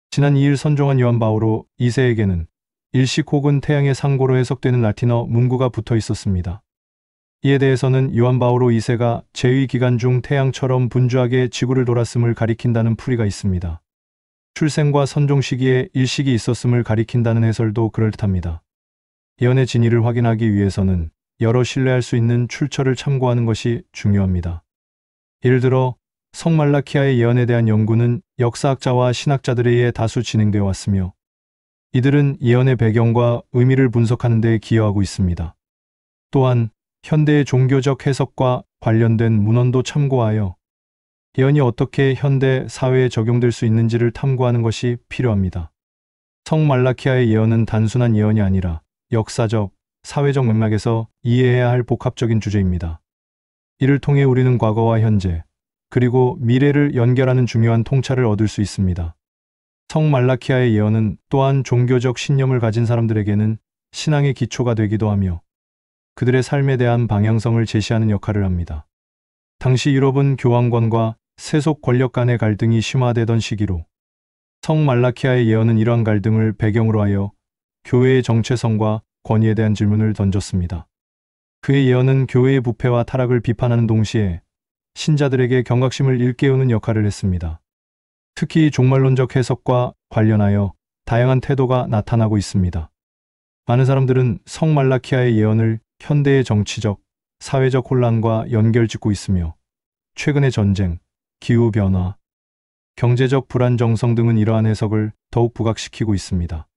지난 2일 선종한 요한 바오로 2세에게는 일식 혹은 태양의 상고로 해석되는 라틴어 문구가 붙어 있었습니다. 이에 대해서는 요한 바오로 2세가 재위 기간 중 태양처럼 분주하게 지구를 돌았음을 가리킨다는 풀이가 있습니다. 출생과 선종 시기에 일식이 있었음을 가리킨다는 해설도 그럴듯합니다. 예언의 진위를 확인하기 위해서는 여러 신뢰할 수 있는 출처를 참고하는 것이 중요합니다. 예를 들어 성 말라키아의 예언에 대한 연구는 역사학자와 신학자들에 의해 다수 진행되어 왔으며 이들은 예언의 배경과 의미를 분석하는 데 기여하고 있습니다. 또한 현대의 종교적 해석과 관련된 문헌도 참고하여 예언이 어떻게 현대 사회에 적용될 수 있는지를 탐구하는 것이 필요합니다. 성 말라키아의 예언은 단순한 예언이 아니라 역사적, 사회적 맥락에서 이해해야 할 복합적인 주제입니다. 이를 통해 우리는 과거와 현재, 그리고 미래를 연결하는 중요한 통찰을 얻을 수 있습니다. 성 말라키아의 예언은 또한 종교적 신념을 가진 사람들에게는 신앙의 기초가 되기도 하며 그들의 삶에 대한 방향성을 제시하는 역할을 합니다. 당시 유럽은 교황권과 세속 권력 간의 갈등이 심화되던 시기로 성 말라키아의 예언은 이러한 갈등을 배경으로 하여 교회의 정체성과 권위에 대한 질문을 던졌습니다. 그의 예언은 교회의 부패와 타락을 비판하는 동시에 신자들에게 경각심을 일깨우는 역할을 했습니다. 특히 종말론적 해석과 관련하여 다양한 태도가 나타나고 있습니다. 많은 사람들은 성 말라키아의 예언을 현대의 정치적, 사회적 혼란과 연결짓고 있으며 최근의 전쟁, 기후변화, 경제적 불안정성 등은 이러한 해석을 더욱 부각시키고 있습니다.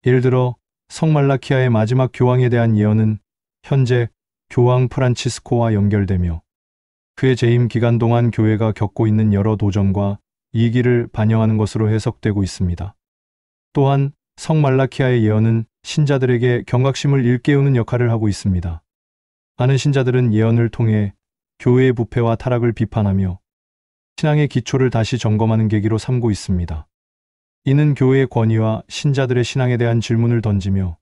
예를 들어 성 말라키아의 마지막 교황에 대한 예언은 현재 교황 프란치스코와 연결되며 그의 재임 기간 동안 교회가 겪고 있는 여러 도전과 위기를 반영하는 것으로 해석되고 있습니다. 또한 성 말라키아의 예언은 신자들에게 경각심을 일깨우는 역할을 하고 있습니다. 많은 신자들은 예언을 통해 교회의 부패와 타락을 비판하며 신앙의 기초를 다시 점검하는 계기로 삼고 있습니다. 이는 교회의 권위와 신자들의 신앙에 대한 질문을 던지며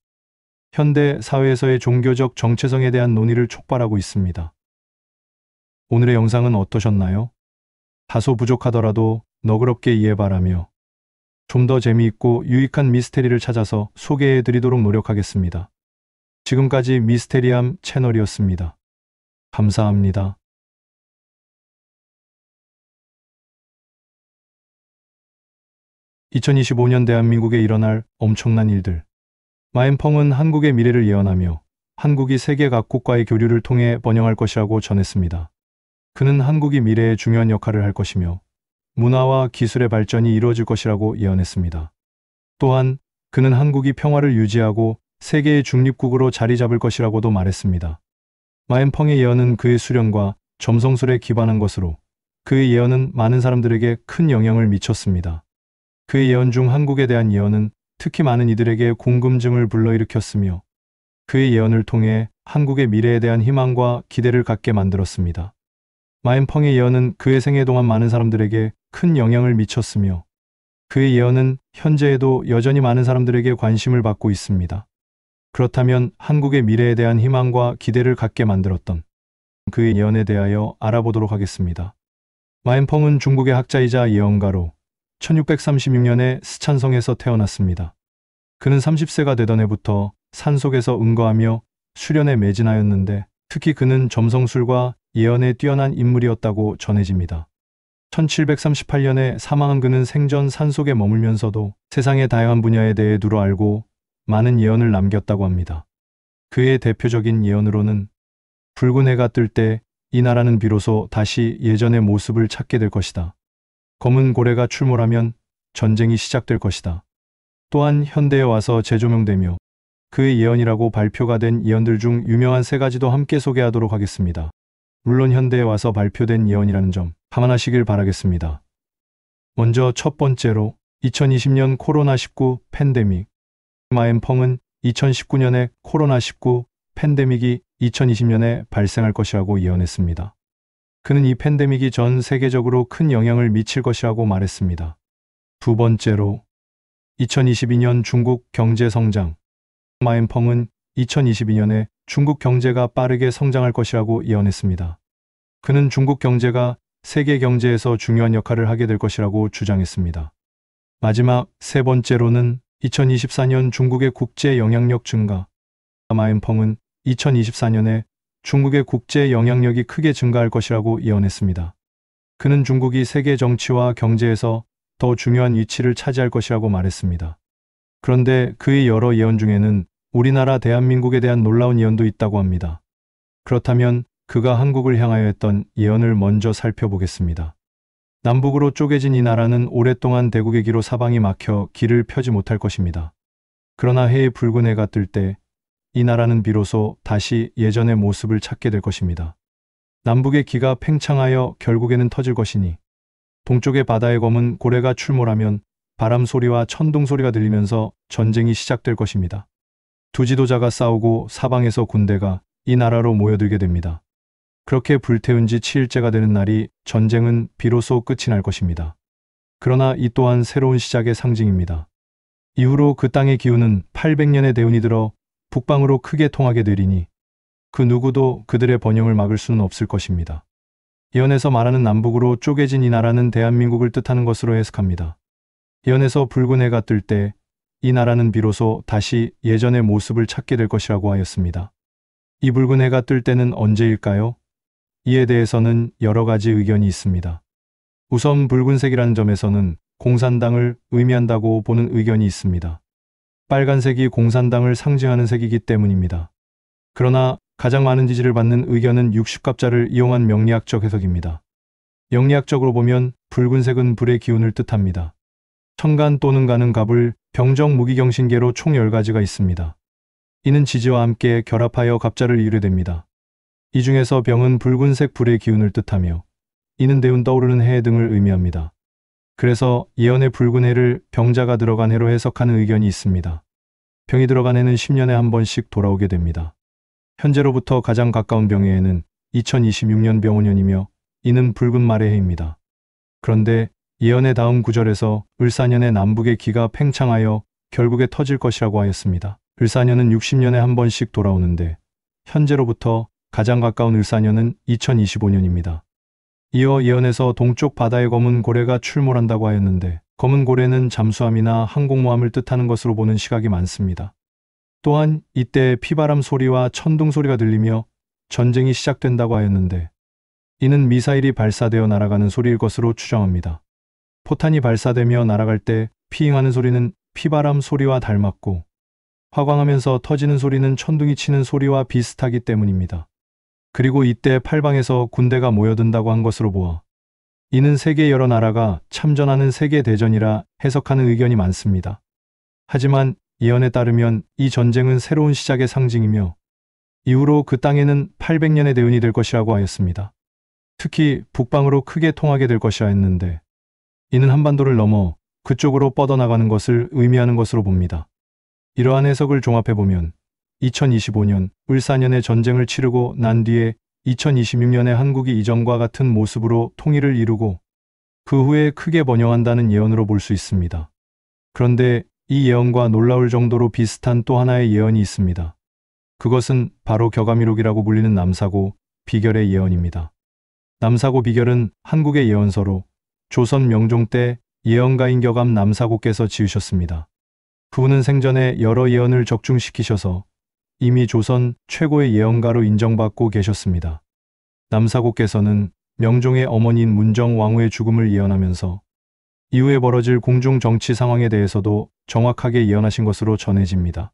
현대 사회에서의 종교적 정체성에 대한 논의를 촉발하고 있습니다. 오늘의 영상은 어떠셨나요? 다소 부족하더라도 너그럽게 이해 바라며 좀 더 재미있고 유익한 미스테리를 찾아서 소개해 드리도록 노력하겠습니다. 지금까지 미스테리함 채널이었습니다. 감사합니다. 2025년 대한민국에 일어날 엄청난 일들. 마앤펑은 한국의 미래를 예언하며 한국이 세계 각국과의 교류를 통해 번영할 것이라고 전했습니다. 그는 한국이 미래에 중요한 역할을 할 것이며 문화와 기술의 발전이 이루어질 것이라고 예언했습니다. 또한 그는 한국이 평화를 유지하고 세계의 중립국으로 자리 잡을 것이라고도 말했습니다. 마앤펑의 예언은 그의 수련과 점성술에 기반한 것으로 그의 예언은 많은 사람들에게 큰 영향을 미쳤습니다. 그의 예언 중 한국에 대한 예언은 특히 많은 이들에게 궁금증을 불러일으켰으며 그의 예언을 통해 한국의 미래에 대한 희망과 기대를 갖게 만들었습니다. 마앤펑의 예언은 그의 생애 동안 많은 사람들에게 큰 영향을 미쳤으며 그의 예언은 현재에도 여전히 많은 사람들에게 관심을 받고 있습니다. 그렇다면 한국의 미래에 대한 희망과 기대를 갖게 만들었던 그의 예언에 대하여 알아보도록 하겠습니다. 마앤펑은 중국의 학자이자 예언가로 1636년에 스촨성에서 태어났습니다. 그는 30세가 되던 해부터 산속에서 응거하며 수련에 매진하였는데 특히 그는 점성술과 예언에 뛰어난 인물이었다고 전해집니다. 1738년에 사망한 그는 생전 산속에 머물면서도 세상의 다양한 분야에 대해 두루 알고 많은 예언을 남겼다고 합니다. 그의 대표적인 예언으로는 붉은 해가 뜰 때 이 나라는 비로소 다시 예전의 모습을 찾게 될 것이다. 검은 고래가 출몰하면 전쟁이 시작될 것이다. 또한 현대에 와서 재조명되며 그의 예언이라고 발표가 된 예언들 중 유명한 3가지도 함께 소개하도록 하겠습니다. 물론 현대에 와서 발표된 예언이라는 점 감안하시길 바라겠습니다. 먼저 첫 번째로 2020년 코로나19 팬데믹. 마앤펑은 2019년에 코로나19 팬데믹이 2020년에 발생할 것이라고 예언했습니다. 그는 이 팬데믹이 전 세계적으로 큰 영향을 미칠 것이라고 말했습니다. 두 번째로 2022년 중국 경제 성장. 마앤펑은 2022년에 중국 경제가 빠르게 성장할 것이라고 예언했습니다. 그는 중국 경제가 세계 경제에서 중요한 역할을 하게 될 것이라고 주장했습니다. 마지막 세 번째로는 2024년 중국의 국제 영향력 증가. 마앤펑은 2024년에 중국의 국제 영향력이 크게 증가할 것이라고 예언했습니다. 그는 중국이 세계 정치와 경제에서 더 중요한 위치를 차지할 것이라고 말했습니다. 그런데 그의 여러 예언 중에는 우리나라 대한민국에 대한 놀라운 예언도 있다고 합니다. 그렇다면 그가 한국을 향하여 했던 예언을 먼저 살펴보겠습니다. 남북으로 쪼개진 이 나라는 오랫동안 대국의 기로 사방이 막혀 길을 펴지 못할 것입니다. 그러나 해에 붉은 해가 뜰 때 이 나라는 비로소 다시 예전의 모습을 찾게 될 것입니다. 남북의 기가 팽창하여 결국에는 터질 것이니 동쪽의 바다의 검은 고래가 출몰하면 바람 소리와 천둥 소리가 들리면서 전쟁이 시작될 것입니다. 두 지도자가 싸우고 사방에서 군대가 이 나라로 모여들게 됩니다. 그렇게 불태운 지 7일째가 되는 날이 전쟁은 비로소 끝이 날 것입니다. 그러나 이 또한 새로운 시작의 상징입니다. 이후로 그 땅의 기운은 800년의 대운이 들어 북방으로 크게 통하게 되리니 그 누구도 그들의 번영을 막을 수는 없을 것입니다. 예언에서 말하는 남북으로 쪼개진 이 나라는 대한민국을 뜻하는 것으로 해석합니다. 예언에서 붉은 해가 뜰 때 이 나라는 비로소 다시 예전의 모습을 찾게 될 것이라고 하였습니다. 이 붉은 해가 뜰 때는 언제일까요? 이에 대해서는 여러 가지 의견이 있습니다. 우선 붉은색이라는 점에서는 공산당을 의미한다고 보는 의견이 있습니다. 빨간색이 공산당을 상징하는 색이기 때문입니다. 그러나 가장 많은 지지를 받는 의견은 60갑자를 이용한 명리학적 해석입니다. 영리학적으로 보면 붉은색은 불의 기운을 뜻합니다. 천간 또는 가는 갑을 병정 무기경신계로 총 10가지가 있습니다. 이는 지지와 함께 결합하여 갑자를 이루게 됩니다. 이 중에서 병은 붉은색 불의 기운을 뜻하며 이는 대운 떠오르는 해 등을 의미합니다. 그래서 예언의 붉은 해를 병자가 들어간 해로 해석하는 의견이 있습니다. 병이 들어간 해는 10년에 한 번씩 돌아오게 됩니다. 현재로부터 가장 가까운 병의 해는 2026년 병오년이며 이는 붉은 말의 해입니다. 그런데 예언의 다음 구절에서 을사년에 남북의 기가 팽창하여 결국에 터질 것이라고 하였습니다. 을사년은 60년에 한 번씩 돌아오는데 현재로부터 가장 가까운 을사년은 2025년입니다. 이어 예언에서 동쪽 바다의 검은 고래가 출몰한다고 하였는데 검은 고래는 잠수함이나 항공모함을 뜻하는 것으로 보는 시각이 많습니다. 또한 이때 피바람 소리와 천둥 소리가 들리며 전쟁이 시작된다고 하였는데 이는 미사일이 발사되어 날아가는 소리일 것으로 추정합니다. 포탄이 발사되며 날아갈 때 피잉하는 소리는 피바람 소리와 닮았고 화광하면서 터지는 소리는 천둥이 치는 소리와 비슷하기 때문입니다. 그리고 이때 팔방에서 군대가 모여든다고 한 것으로 보아 이는 세계 여러 나라가 참전하는 세계대전이라 해석하는 의견이 많습니다. 하지만 예언에 따르면 이 전쟁은 새로운 시작의 상징이며 이후로 그 땅에는 800년의 대운이 될 것이라고 하였습니다. 특히 북방으로 크게 통하게 될 것이라 했는데 이는 한반도를 넘어 그쪽으로 뻗어나가는 것을 의미하는 것으로 봅니다. 이러한 해석을 종합해보면 2025년 을사년에 전쟁을 치르고 난 뒤에 2026년에 한국이 이전과 같은 모습으로 통일을 이루고 그 후에 크게 번영한다는 예언으로 볼 수 있습니다. 그런데 이 예언과 놀라울 정도로 비슷한 또 하나의 예언이 있습니다. 그것은 바로 격암이록이라고 불리는 남사고 비결의 예언입니다. 남사고 비결은 한국의 예언서로 조선 명종 때 예언가인 격암 남사고께서 지으셨습니다. 그분은 생전에 여러 예언을 적중시키셔서 이미 조선 최고의 예언가로 인정받고 계셨습니다. 남사고께서는 명종의 어머니인 문정 왕후의 죽음을 예언하면서 이후에 벌어질 궁중 정치 상황에 대해서도 정확하게 예언하신 것으로 전해집니다.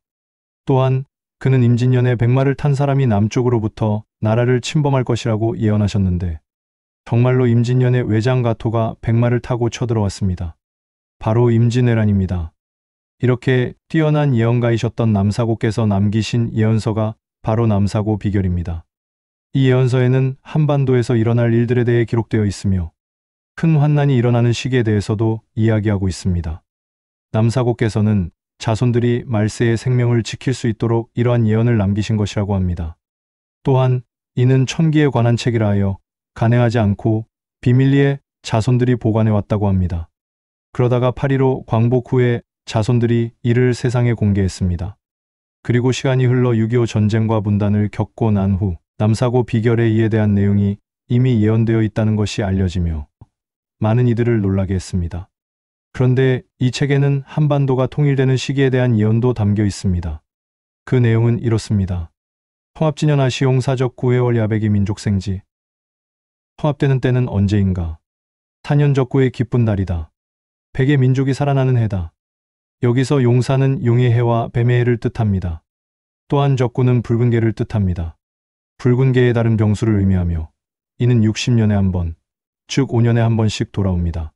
또한 그는 임진년에 백마를 탄 사람이 남쪽으로부터 나라를 침범할 것이라고 예언하셨는데 정말로 임진년에 외장가토가 백마를 타고 쳐들어왔습니다. 바로 임진왜란입니다. 이렇게 뛰어난 예언가이셨던 남사고께서 남기신 예언서가 바로 남사고 비결입니다. 이 예언서에는 한반도에서 일어날 일들에 대해 기록되어 있으며 큰 환난이 일어나는 시기에 대해서도 이야기하고 있습니다. 남사고께서는 자손들이 말세의 생명을 지킬 수 있도록 이러한 예언을 남기신 것이라고 합니다. 또한 이는 천기에 관한 책이라 하여 간행하지 않고 비밀리에 자손들이 보관해 왔다고 합니다. 그러다가 8.15 광복 후에 자손들이 이를 세상에 공개했습니다. 그리고 시간이 흘러 6.25 전쟁과 분단을 겪고 난 후 남사고 비결의 이에 대한 내용이 이미 예언되어 있다는 것이 알려지며 많은 이들을 놀라게 했습니다. 그런데 이 책에는 한반도가 통일되는 시기에 대한 예언도 담겨 있습니다. 그 내용은 이렇습니다. 통합진년 아시용 사적 9회월 야백이 민족생지. 통합되는 때는 언제인가? 4년 적구의 기쁜 달이다. 백의 민족이 살아나는 해다. 여기서 용사는 용의 해와 뱀의 해를 뜻합니다. 또한 적구는 붉은 개를 뜻합니다. 붉은 개의 다른 병수를 의미하며 이는 60년에 한 번, 즉 5년에 한 번씩 돌아옵니다.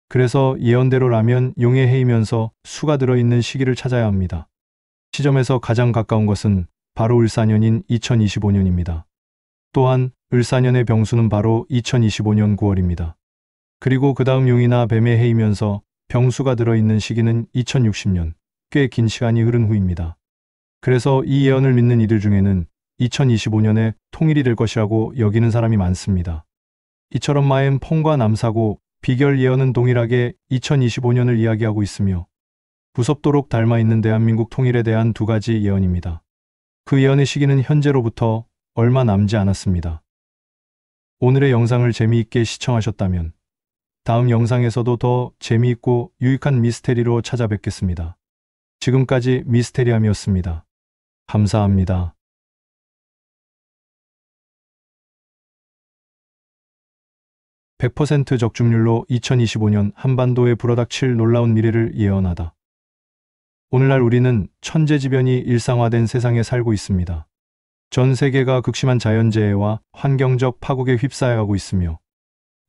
그래서 예언대로라면 용의 해이면서 수가 들어있는 시기를 찾아야 합니다. 시점에서 가장 가까운 것은 바로 을사년인 2025년입니다. 또한 을사년의 병수는 바로 2025년 9월입니다. 그리고 그 다음 용이나 뱀의 해이면서 병수가 들어있는 시기는 2060년, 꽤 긴 시간이 흐른 후입니다. 그래서 이 예언을 믿는 이들 중에는 2025년에 통일이 될 것이라고 여기는 사람이 많습니다. 이처럼 마엠 퐁과 남사고 비결 예언은 동일하게 2025년을 이야기하고 있으며 무섭도록 닮아있는 대한민국 통일에 대한 두 가지 예언입니다. 그 예언의 시기는 현재로부터 얼마 남지 않았습니다. 오늘의 영상을 재미있게 시청하셨다면 다음 영상에서도 더 재미있고 유익한 미스테리로 찾아뵙겠습니다. 지금까지 미스테리함이었습니다. 감사합니다. (100% 적중률로 2025년 한반도에 불어닥칠 놀라운 미래를 예언하다). 오늘날 우리는 천재지변이 일상화된 세상에 살고 있습니다. 전 세계가 극심한 자연재해와 환경적 파국에 휩싸여가고 있으며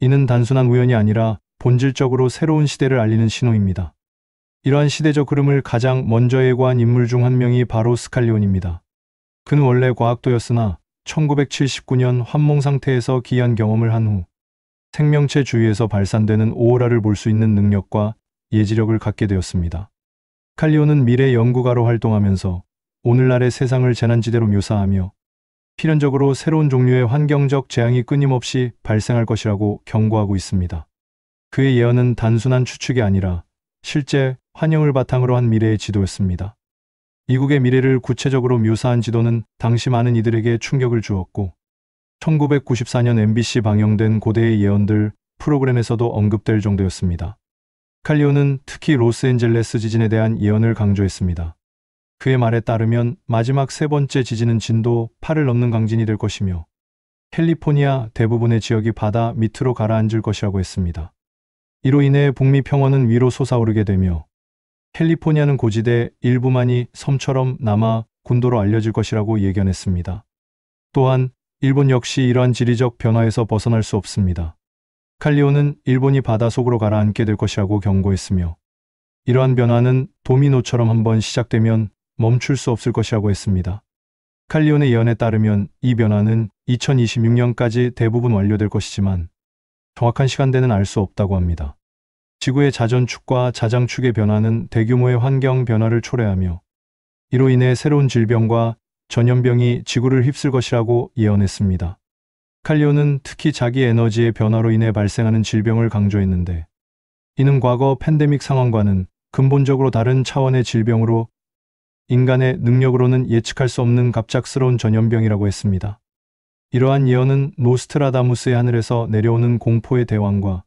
이는 단순한 우연이 아니라 본질적으로 새로운 시대를 알리는 신호입니다. 이러한 시대적 흐름을 가장 먼저 예고한 인물 중 한 명이 바로 스칼리온입니다. 그는 원래 과학도였으나 1979년 환몽 상태에서 기이한 경험을 한 후 생명체 주위에서 발산되는 오오라를 볼 수 있는 능력과 예지력을 갖게 되었습니다. 스칼리온은 미래 연구가로 활동하면서 오늘날의 세상을 재난지대로 묘사하며 필연적으로 새로운 종류의 환경적 재앙이 끊임없이 발생할 것이라고 경고하고 있습니다. 그의 예언은 단순한 추측이 아니라 실제 환영을 바탕으로 한 미래의 지도였습니다. 미국의 미래를 구체적으로 묘사한 지도는 당시 많은 이들에게 충격을 주었고 1994년 MBC 방영된 고대의 예언들 프로그램에서도 언급될 정도였습니다. 스칼리온은 특히 로스앤젤레스 지진에 대한 예언을 강조했습니다. 그의 말에 따르면 마지막 세 번째 지진은 진도 8을 넘는 강진이 될 것이며 캘리포니아 대부분의 지역이 바다 밑으로 가라앉을 것이라고 했습니다. 이로 인해 북미 평원은 위로 솟아오르게 되며 캘리포니아는 고지대 일부만이 섬처럼 남아 군도로 알려질 것이라고 예견했습니다. 또한 일본 역시 이러한 지리적 변화에서 벗어날 수 없습니다. 칼리오는 일본이 바다 속으로 가라앉게 될 것이라고 경고했으며 이러한 변화는 도미노처럼 한번 시작되면 멈출 수 없을 것이라고 했습니다. 칼리온의 예언에 따르면 이 변화는 2026년까지 대부분 완료될 것이지만 정확한 시간대는 알 수 없다고 합니다. 지구의 자전축과 자장축의 변화는 대규모의 환경 변화를 초래하며 이로 인해 새로운 질병과 전염병이 지구를 휩쓸 것이라고 예언했습니다. 칼리오는 특히 자기 에너지의 변화로 인해 발생하는 질병을 강조했는데 이는 과거 팬데믹 상황과는 근본적으로 다른 차원의 질병으로 인간의 능력으로는 예측할 수 없는 갑작스러운 전염병이라고 했습니다. 이러한 예언은 노스트라다무스의 하늘에서 내려오는 공포의 대왕과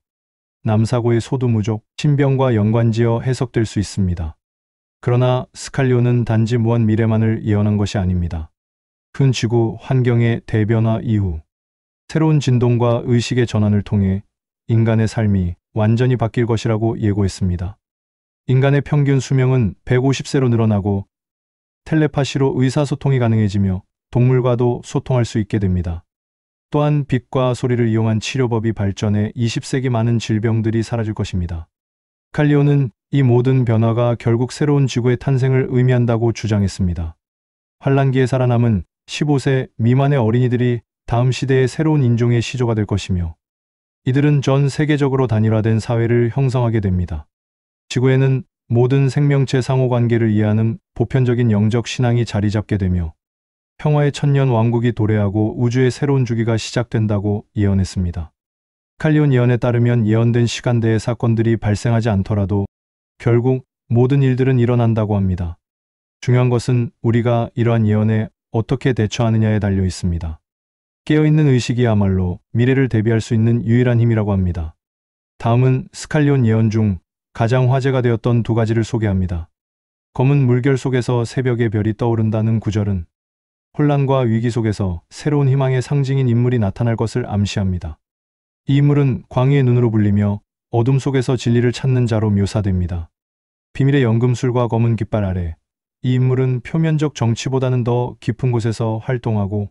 남사고의 소두무족, 신병과 연관지어 해석될 수 있습니다. 그러나 스칼리오는 단지 무한 미래만을 예언한 것이 아닙니다. 큰 지구 환경의 대변화 이후 새로운 진동과 의식의 전환을 통해 인간의 삶이 완전히 바뀔 것이라고 예고했습니다. 인간의 평균 수명은 150세로 늘어나고 텔레파시로 의사소통이 가능해지며 동물과도 소통할 수 있게 됩니다. 또한 빛과 소리를 이용한 치료법이 발전해 20세기 많은 질병들이 사라질 것입니다. 칼리오는 이 모든 변화가 결국 새로운 지구의 탄생을 의미한다고 주장했습니다. 환란기에 살아남은 15세 미만의 어린이들이 다음 시대의 새로운 인종의 시조가 될 것이며 이들은 전 세계적으로 단일화된 사회를 형성하게 됩니다. 지구에는 모든 생명체 상호관계를 이해하는 보편적인 영적 신앙이 자리 잡게 되며 평화의 천년 왕국이 도래하고 우주의 새로운 주기가 시작된다고 예언했습니다. 칼리온 예언에 따르면 예언된 시간대의 사건들이 발생하지 않더라도 결국 모든 일들은 일어난다고 합니다. 중요한 것은 우리가 이러한 예언에 어떻게 대처하느냐에 달려 있습니다. 깨어있는 의식이야말로 미래를 대비할 수 있는 유일한 힘이라고 합니다. 다음은 스칼리온 예언 중 가장 화제가 되었던 두 가지를 소개합니다. 검은 물결 속에서 새벽의 별이 떠오른다는 구절은 혼란과 위기 속에서 새로운 희망의 상징인 인물이 나타날 것을 암시합니다. 이 인물은 광의의 눈으로 불리며 어둠 속에서 진리를 찾는 자로 묘사됩니다. 비밀의 연금술과 검은 깃발 아래 이 인물은 표면적 정치보다는 더 깊은 곳에서 활동하고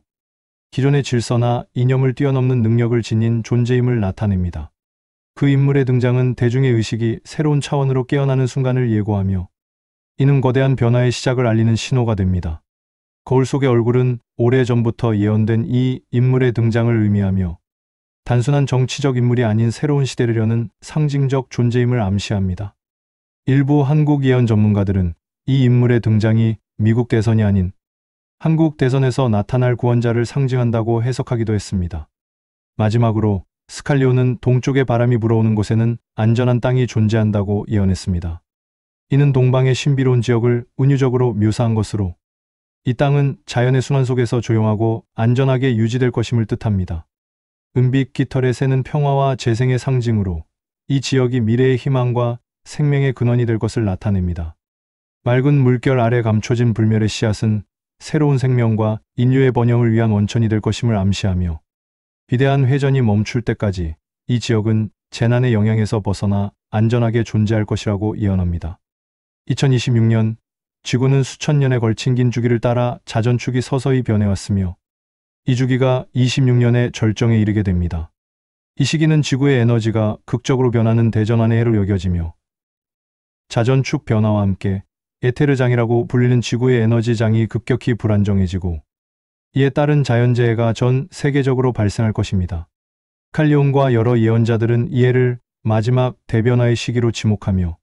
기존의 질서나 이념을 뛰어넘는 능력을 지닌 존재임을 나타냅니다. 그 인물의 등장은 대중의 의식이 새로운 차원으로 깨어나는 순간을 예고하며 이는 거대한 변화의 시작을 알리는 신호가 됩니다. 거울 속의 얼굴은 오래전부터 예언된 이 인물의 등장을 의미하며 단순한 정치적 인물이 아닌 새로운 시대를 여는 상징적 존재임을 암시합니다. 일부 한국 예언 전문가들은 이 인물의 등장이 미국 대선이 아닌 한국 대선에서 나타날 구원자를 상징한다고 해석하기도 했습니다. 마지막으로 스칼리오는 동쪽의 바람이 불어오는 곳에는 안전한 땅이 존재한다고 예언했습니다. 이는 동방의 신비로운 지역을 은유적으로 묘사한 것으로 이 땅은 자연의 순환 속에서 조용하고 안전하게 유지될 것임을 뜻합니다. 은빛 깃털의 새는 평화와 재생의 상징으로 이 지역이 미래의 희망과 생명의 근원이 될 것을 나타냅니다. 맑은 물결 아래 감춰진 불멸의 씨앗은 새로운 생명과 인류의 번영을 위한 원천이 될 것임을 암시하며 위대한 회전이 멈출 때까지 이 지역은 재난의 영향에서 벗어나 안전하게 존재할 것이라고 예언합니다. 2026년 지구는 수천 년에 걸친 긴 주기를 따라 자전축이 서서히 변해왔으며 이 주기가 26년의 절정에 이르게 됩니다. 이 시기는 지구의 에너지가 극적으로 변하는 대전환의 해로 여겨지며 자전축 변화와 함께 에테르장이라고 불리는 지구의 에너지장이 급격히 불안정해지고 이에 따른 자연재해가 전 세계적으로 발생할 것입니다. 칼리온과 여러 예언자들은 이 해를 마지막 대변화의 시기로 지목하며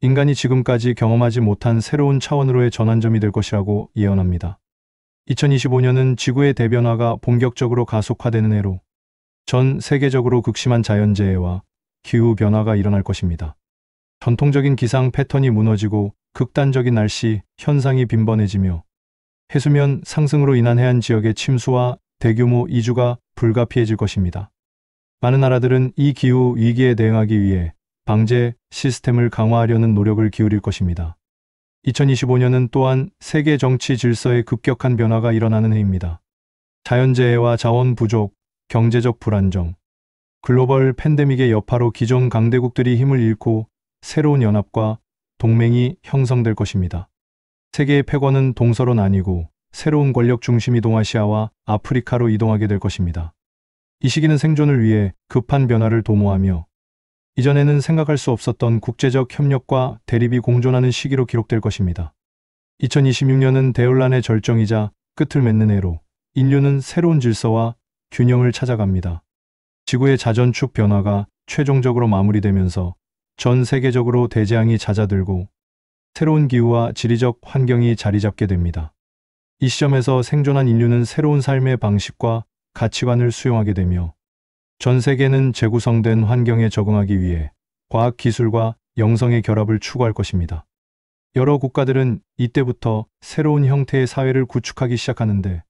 인간이 지금까지 경험하지 못한 새로운 차원으로의 전환점이 될 것이라고 예언합니다. 2025년은 지구의 대변화가 본격적으로 가속화되는 해로 전 세계적으로 극심한 자연재해와 기후변화가 일어날 것입니다. 전통적인 기상 패턴이 무너지고 극단적인 날씨 현상이 빈번해지며 해수면 상승으로 인한 해안 지역의 침수와 대규모 이주가 불가피해질 것입니다. 많은 나라들은 이 기후 위기에 대응하기 위해 방제 시스템을 강화하려는 노력을 기울일 것입니다. 2025년은 또한 세계 정치 질서의 급격한 변화가 일어나는 해입니다. 자연재해와 자원 부족, 경제적 불안정, 글로벌 팬데믹의 여파로 기존 강대국들이 힘을 잃고 새로운 연합과 동맹이 형성될 것입니다. 세계의 패권은 동서로 나뉘고 새로운 권력 중심이 동아시아와 아프리카로 이동하게 될 것입니다. 이 시기는 생존을 위해 급한 변화를 도모하며 이전에는 생각할 수 없었던 국제적 협력과 대립이 공존하는 시기로 기록될 것입니다. 2026년은 대혼란의 절정이자 끝을 맺는 해로 인류는 새로운 질서와 균형을 찾아갑니다. 지구의 자전축 변화가 최종적으로 마무리되면서 전 세계적으로 대재앙이 잦아들고 새로운 기후와 지리적 환경이 자리 잡게 됩니다. 이 시점에서 생존한 인류는 새로운 삶의 방식과 가치관을 수용하게 되며 전 세계는 재구성된 환경에 적응하기 위해 과학 기술과 영성의 결합을 추구할 것입니다. 여러 국가들은 이때부터 새로운 형태의 사회를 구축하기 시작하는데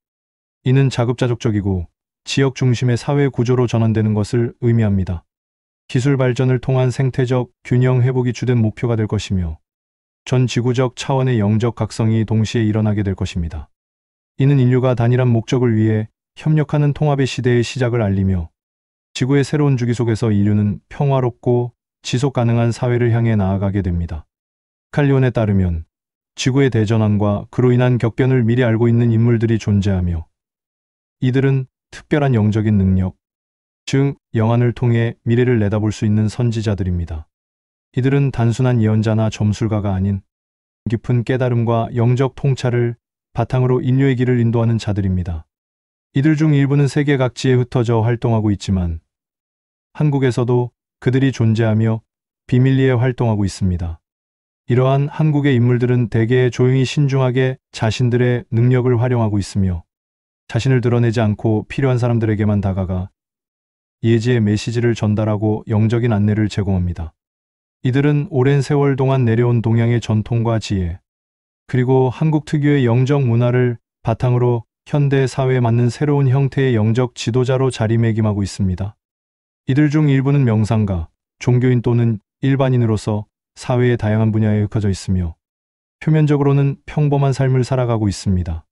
이는 자급자족적이고 지역 중심의 사회 구조로 전환되는 것을 의미합니다. 기술 발전을 통한 생태적 균형 회복이 주된 목표가 될 것이며 전 지구적 차원의 영적 각성이 동시에 일어나게 될 것입니다. 이는 인류가 단일한 목적을 위해 협력하는 통합의 시대의 시작을 알리며 지구의 새로운 주기 속에서 인류는 평화롭고 지속 가능한 사회를 향해 나아가게 됩니다. 칼리온에 따르면 지구의 대전환과 그로 인한 격변을 미리 알고 있는 인물들이 존재하며 이들은 특별한 영적인 능력, 즉 영안을 통해 미래를 내다볼 수 있는 선지자들입니다. 이들은 단순한 예언자나 점술가가 아닌 깊은 깨달음과 영적 통찰을 바탕으로 인류의 길을 인도하는 자들입니다. 이들 중 일부는 세계 각지에 흩어져 활동하고 있지만 한국에서도 그들이 존재하며 비밀리에 활동하고 있습니다. 이러한 한국의 인물들은 대개 조용히 신중하게 자신들의 능력을 활용하고 있으며 자신을 드러내지 않고 필요한 사람들에게만 다가가 예지의 메시지를 전달하고 영적인 안내를 제공합니다. 이들은 오랜 세월 동안 내려온 동양의 전통과 지혜, 그리고 한국 특유의 영적 문화를 바탕으로 현대 사회에 맞는 새로운 형태의 영적 지도자로 자리매김하고 있습니다. 이들 중 일부는 명상가, 종교인 또는 일반인으로서 사회의 다양한 분야에 흩어져 있으며 표면적으로는 평범한 삶을 살아가고 있습니다.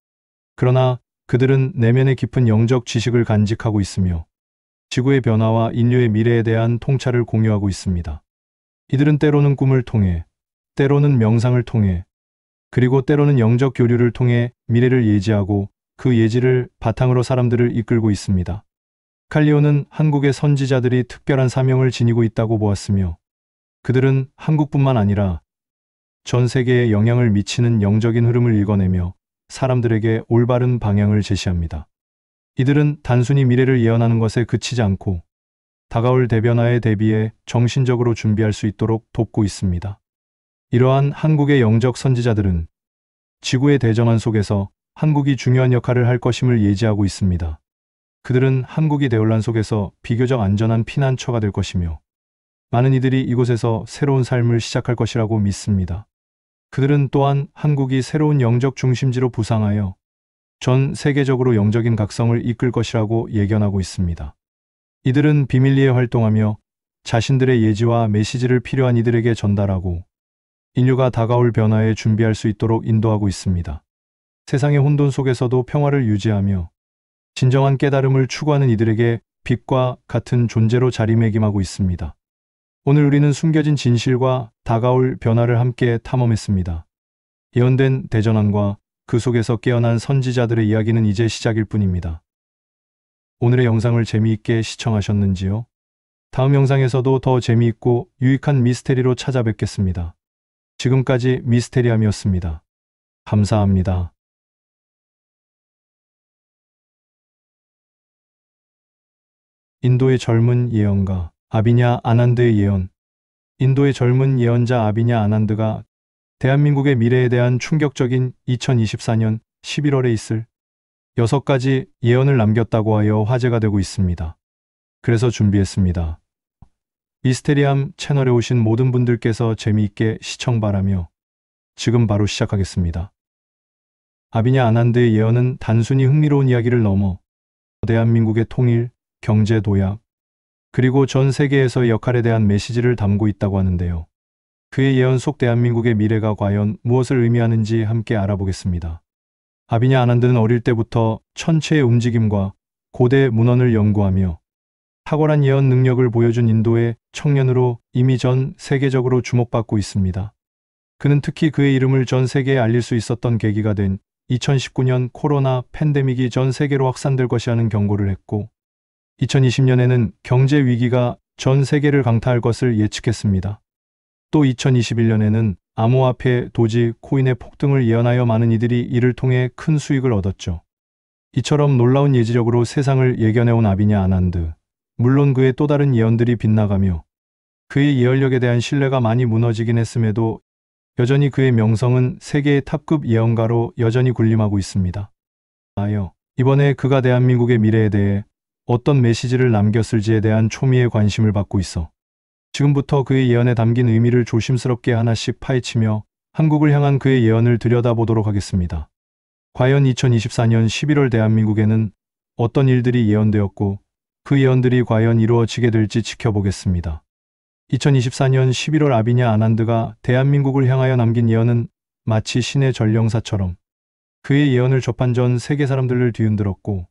그러나 그들은 내면의 깊은 영적 지식을 간직하고 있으며 지구의 변화와 인류의 미래에 대한 통찰을 공유하고 있습니다. 이들은 때로는 꿈을 통해, 때로는 명상을 통해, 그리고 때로는 영적 교류를 통해 미래를 예지하고 그 예지를 바탕으로 사람들을 이끌고 있습니다. 칼리오는 한국의 선지자들이 특별한 사명을 지니고 있다고 보았으며 그들은 한국뿐만 아니라 전 세계에 영향을 미치는 영적인 흐름을 읽어내며 사람들에게 올바른 방향을 제시합니다. 이들은 단순히 미래를 예언하는 것에 그치지 않고 다가올 대변화에 대비해 정신적으로 준비할 수 있도록 돕고 있습니다. 이러한 한국의 영적 선지자들은 지구의 대전환 속에서 한국이 중요한 역할을 할 것임을 예지하고 있습니다. 그들은 한국이 대혼란 속에서 비교적 안전한 피난처가 될 것이며 많은 이들이 이곳에서 새로운 삶을 시작할 것이라고 믿습니다. 그들은 또한 한국이 새로운 영적 중심지로 부상하여 전 세계적으로 영적인 각성을 이끌 것이라고 예견하고 있습니다. 이들은 비밀리에 활동하며 자신들의 예지와 메시지를 필요한 이들에게 전달하고 인류가 다가올 변화에 준비할 수 있도록 인도하고 있습니다. 세상의 혼돈 속에서도 평화를 유지하며 진정한 깨달음을 추구하는 이들에게 빛과 같은 존재로 자리매김하고 있습니다. 오늘 우리는 숨겨진 진실과 다가올 변화를 함께 탐험했습니다. 예언된 대전환과 그 속에서 깨어난 선지자들의 이야기는 이제 시작일 뿐입니다. 오늘의 영상을 재미있게 시청하셨는지요? 다음 영상에서도 더 재미있고 유익한 미스테리로 찾아뵙겠습니다. 지금까지 미스테리함이었습니다. 감사합니다. 인도의 젊은 예언가 아비냐 아난드의 예언. 인도의 젊은 예언자 아비냐 아난드가 대한민국의 미래에 대한 충격적인 2024년 11월에 있을 6가지 예언을 남겼다고 하여 화제가 되고 있습니다. 그래서 준비했습니다. 미스테리함 채널에 오신 모든 분들께서 재미있게 시청 바라며 지금 바로 시작하겠습니다. 아비냐 아난드의 예언은 단순히 흥미로운 이야기를 넘어 대한민국의 통일, 경제 도약, 그리고 전 세계에서의 역할에 대한 메시지를 담고 있다고 하는데요. 그의 예언 속 대한민국의 미래가 과연 무엇을 의미하는지 함께 알아보겠습니다. 아비냐 아난드는 어릴 때부터 천체의 움직임과 고대 문헌을 연구하며 탁월한 예언 능력을 보여준 인도의 청년으로 이미 전 세계적으로 주목받고 있습니다. 그는 특히 그의 이름을 전 세계에 알릴 수 있었던 계기가 된 2019년 코로나 팬데믹이 전 세계로 확산될 것이라는 경고를 했고 2020년에는 경제 위기가 전 세계를 강타할 것을 예측했습니다. 또 2021년에는 암호화폐, 도지, 코인의 폭등을 예언하여 많은 이들이 이를 통해 큰 수익을 얻었죠. 이처럼 놀라운 예지력으로 세상을 예견해온 아비냐 아난드. 물론 그의 또 다른 예언들이 빗나가며 그의 예언력에 대한 신뢰가 많이 무너지긴 했음에도 여전히 그의 명성은 세계의 탑급 예언가로 여전히 군림하고 있습니다. 이번에 그가 대한민국의 미래에 대해 어떤 메시지를 남겼을지에 대한 초미의 관심을 받고 있어 지금부터 그의 예언에 담긴 의미를 조심스럽게 하나씩 파헤치며 한국을 향한 그의 예언을 들여다보도록 하겠습니다. 과연 2024년 11월 대한민국에는 어떤 일들이 예언되었고 그 예언들이 과연 이루어지게 될지 지켜보겠습니다. 2024년 11월 아비냐 아난드가 대한민국을 향하여 남긴 예언은 마치 신의 전령사처럼 그의 예언을 접한 전 세계 사람들을 뒤흔들었고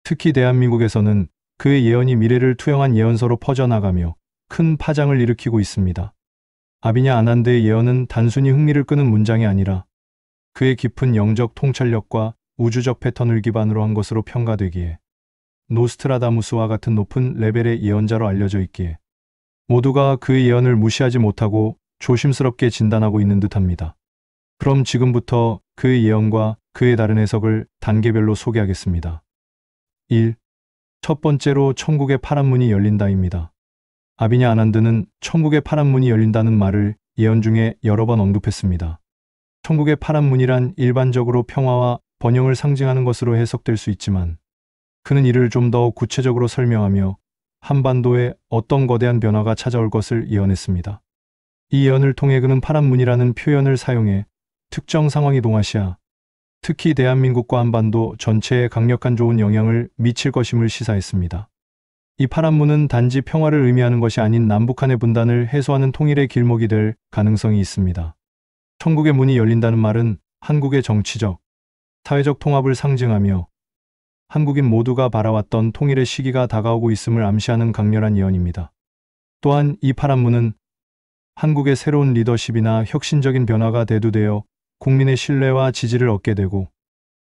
특히 대한민국에서는 그의 예언이 미래를 투영한 예언서로 퍼져나가며 큰 파장을 일으키고 있습니다. 아비냐 아난드의 예언은 단순히 흥미를 끄는 문장이 아니라 그의 깊은 영적 통찰력과 우주적 패턴을 기반으로 한 것으로 평가되기에 노스트라다무스와 같은 높은 레벨의 예언자로 알려져 있기에 모두가 그의 예언을 무시하지 못하고 조심스럽게 진단하고 있는 듯합니다. 그럼 지금부터 그의 예언과 그의 다른 해석을 단계별로 소개하겠습니다. 1. 첫 번째로 천국의 파란 문이 열린다입니다. 아비냐 아난드는 천국의 파란 문이 열린다는 말을 예언 중에 여러 번 언급했습니다. 천국의 파란 문이란 일반적으로 평화와 번영을 상징하는 것으로 해석될 수 있지만 그는 이를 좀 더 구체적으로 설명하며 한반도에 어떤 거대한 변화가 찾아올 것을 예언했습니다. 이 예언을 통해 그는 파란 문이라는 표현을 사용해 특정 상황이 동아시아, 특히 대한민국과 한반도 전체에 강력한 좋은 영향을 미칠 것임을 시사했습니다. 이 파란 문은 단지 평화를 의미하는 것이 아닌 남북한의 분단을 해소하는 통일의 길목이 될 가능성이 있습니다. 천국의 문이 열린다는 말은 한국의 정치적, 사회적 통합을 상징하며 한국인 모두가 바라왔던 통일의 시기가 다가오고 있음을 암시하는 강렬한 예언입니다. 또한 이 파란 문은 한국의 새로운 리더십이나 혁신적인 변화가 대두되어 국민의 신뢰와 지지를 얻게 되고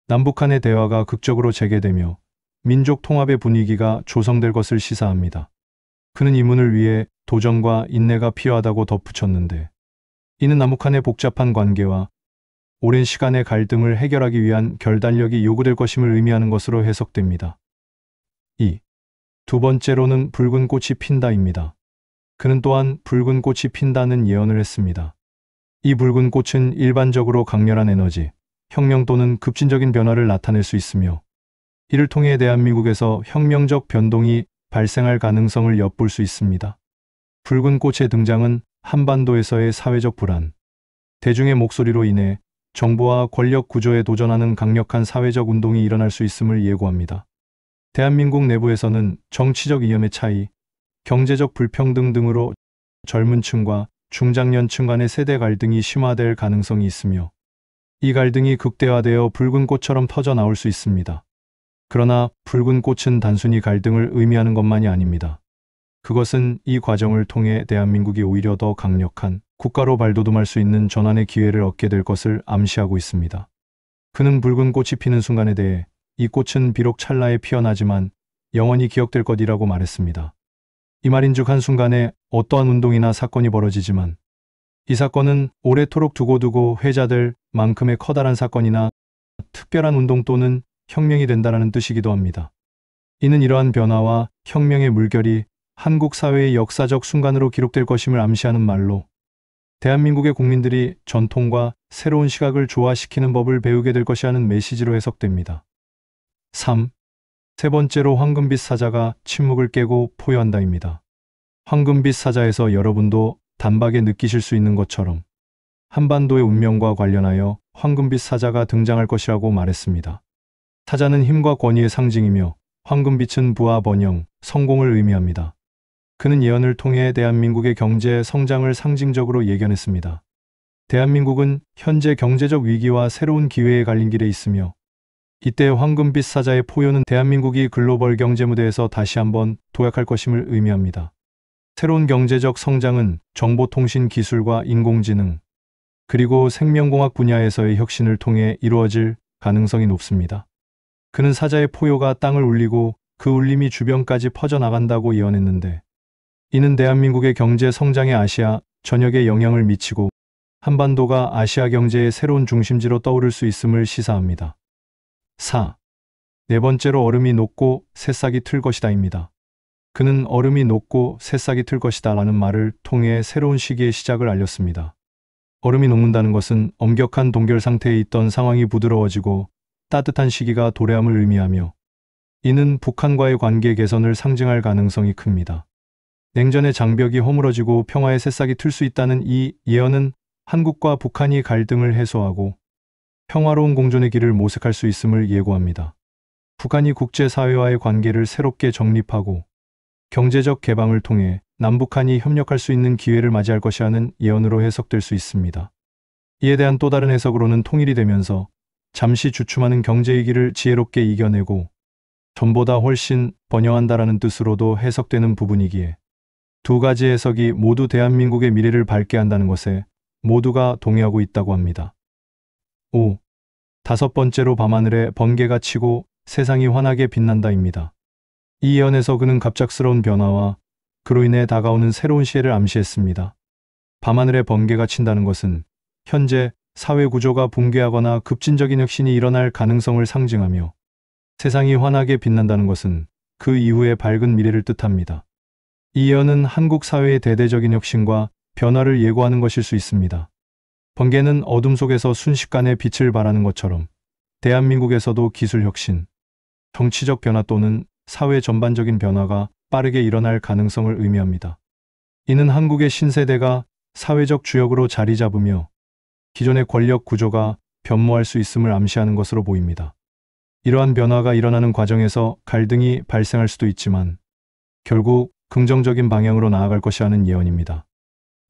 남북한의 대화가 극적으로 재개되며 민족 통합의 분위기가 조성될 것을 시사합니다. 그는 이 문을 위해 도전과 인내가 필요하다고 덧붙였는데 이는 남북한의 복잡한 관계와 오랜 시간의 갈등을 해결하기 위한 결단력이 요구될 것임을 의미하는 것으로 해석됩니다. 2. 두 번째로는 붉은 꽃이 핀다입니다. 그는 또한 붉은 꽃이 핀다는 예언을 했습니다. 이 붉은 꽃은 일반적으로 강렬한 에너지, 혁명 또는 급진적인 변화를 나타낼 수 있으며 이를 통해 대한민국에서 혁명적 변동이 발생할 가능성을 엿볼 수 있습니다. 붉은 꽃의 등장은 한반도에서의 사회적 불안, 대중의 목소리로 인해 정부와 권력 구조에 도전하는 강력한 사회적 운동이 일어날 수 있음을 예고합니다. 대한민국 내부에서는 정치적 이념의 차이, 경제적 불평등 등으로 젊은 층과 중장년층 간의 세대 갈등이 심화될 가능성이 있으며 이 갈등이 극대화되어 붉은 꽃처럼 터져 나올 수 있습니다. 그러나 붉은 꽃은 단순히 갈등을 의미하는 것만이 아닙니다. 그것은 이 과정을 통해 대한민국이 오히려 더 강력한 국가로 발돋움할 수 있는 전환의 기회를 얻게 될 것을 암시하고 있습니다. 그는 붉은 꽃이 피는 순간에 대해 이 꽃은 비록 찰나에 피어나지만 영원히 기억될 것이라고 말했습니다. 이 말인즉 한순간에 어떠한 운동이나 사건이 벌어지지만 이 사건은 오래도록 두고두고 회자될 만큼의 커다란 사건이나 특별한 운동 또는 혁명이 된다라는 뜻이기도 합니다. 이는 이러한 변화와 혁명의 물결이 한국 사회의 역사적 순간으로 기록될 것임을 암시하는 말로 대한민국의 국민들이 전통과 새로운 시각을 조화시키는 법을 배우게 될 것이라는 메시지로 해석됩니다. 3. 세 번째로 황금빛 사자가 침묵을 깨고 포효한다입니다. 황금빛 사자에서 여러분도 단박에 느끼실 수 있는 것처럼 한반도의 운명과 관련하여 황금빛 사자가 등장할 것이라고 말했습니다. 사자는 힘과 권위의 상징이며 황금빛은 부와 번영, 성공을 의미합니다. 그는 예언을 통해 대한민국의 경제 성장을 상징적으로 예견했습니다. 대한민국은 현재 경제적 위기와 새로운 기회에 갈린 길에 있으며 이때 황금빛 사자의 포효는 대한민국이 글로벌 경제 무대에서 다시 한번 도약할 것임을 의미합니다. 새로운 경제적 성장은 정보통신 기술과 인공지능, 그리고 생명공학 분야에서의 혁신을 통해 이루어질 가능성이 높습니다. 그는 사자의 포효가 땅을 울리고 그 울림이 주변까지 퍼져나간다고 예언했는데, 이는 대한민국의 경제 성장에 아시아 전역에 영향을 미치고 한반도가 아시아 경제의 새로운 중심지로 떠오를 수 있음을 시사합니다. 4. 네 번째로 얼음이 녹고 새싹이 틀 것이다입니다. 그는 얼음이 녹고 새싹이 틀 것이다 라는 말을 통해 새로운 시기의 시작을 알렸습니다. 얼음이 녹는다는 것은 엄격한 동결 상태에 있던 상황이 부드러워지고 따뜻한 시기가 도래함을 의미하며, 이는 북한과의 관계 개선을 상징할 가능성이 큽니다. 냉전의 장벽이 허물어지고 평화의 새싹이 틀 수 있다는 이 예언은 한국과 북한이 갈등을 해소하고 평화로운 공존의 길을 모색할 수 있음을 예고합니다. 북한이 국제사회와의 관계를 새롭게 정립하고 경제적 개방을 통해 남북한이 협력할 수 있는 기회를 맞이할 것이라는 예언으로 해석될 수 있습니다. 이에 대한 또 다른 해석으로는 통일이 되면서 잠시 주춤하는 경제위기를 지혜롭게 이겨내고 전보다 훨씬 번영한다라는 뜻으로도 해석되는 부분이기에, 두 가지 해석이 모두 대한민국의 미래를 밝게 한다는 것에 모두가 동의하고 있다고 합니다. 5. 다섯 번째로 밤하늘에 번개가 치고 세상이 환하게 빛난다입니다. 이 예언에서 그는 갑작스러운 변화와 그로 인해 다가오는 새로운 시혜를 암시했습니다. 밤하늘에 번개가 친다는 것은 현재 사회 구조가 붕괴하거나 급진적인 혁신이 일어날 가능성을 상징하며, 세상이 환하게 빛난다는 것은 그 이후의 밝은 미래를 뜻합니다. 이 예언은 한국 사회의 대대적인 혁신과 변화를 예고하는 것일 수 있습니다. 번개는 어둠 속에서 순식간에 빛을 발하는 것처럼 대한민국에서도 기술 혁신, 정치적 변화 또는 사회 전반적인 변화가 빠르게 일어날 가능성을 의미합니다. 이는 한국의 신세대가 사회적 주역으로 자리 잡으며 기존의 권력 구조가 변모할 수 있음을 암시하는 것으로 보입니다. 이러한 변화가 일어나는 과정에서 갈등이 발생할 수도 있지만 결국 긍정적인 방향으로 나아갈 것이라는 예언입니다.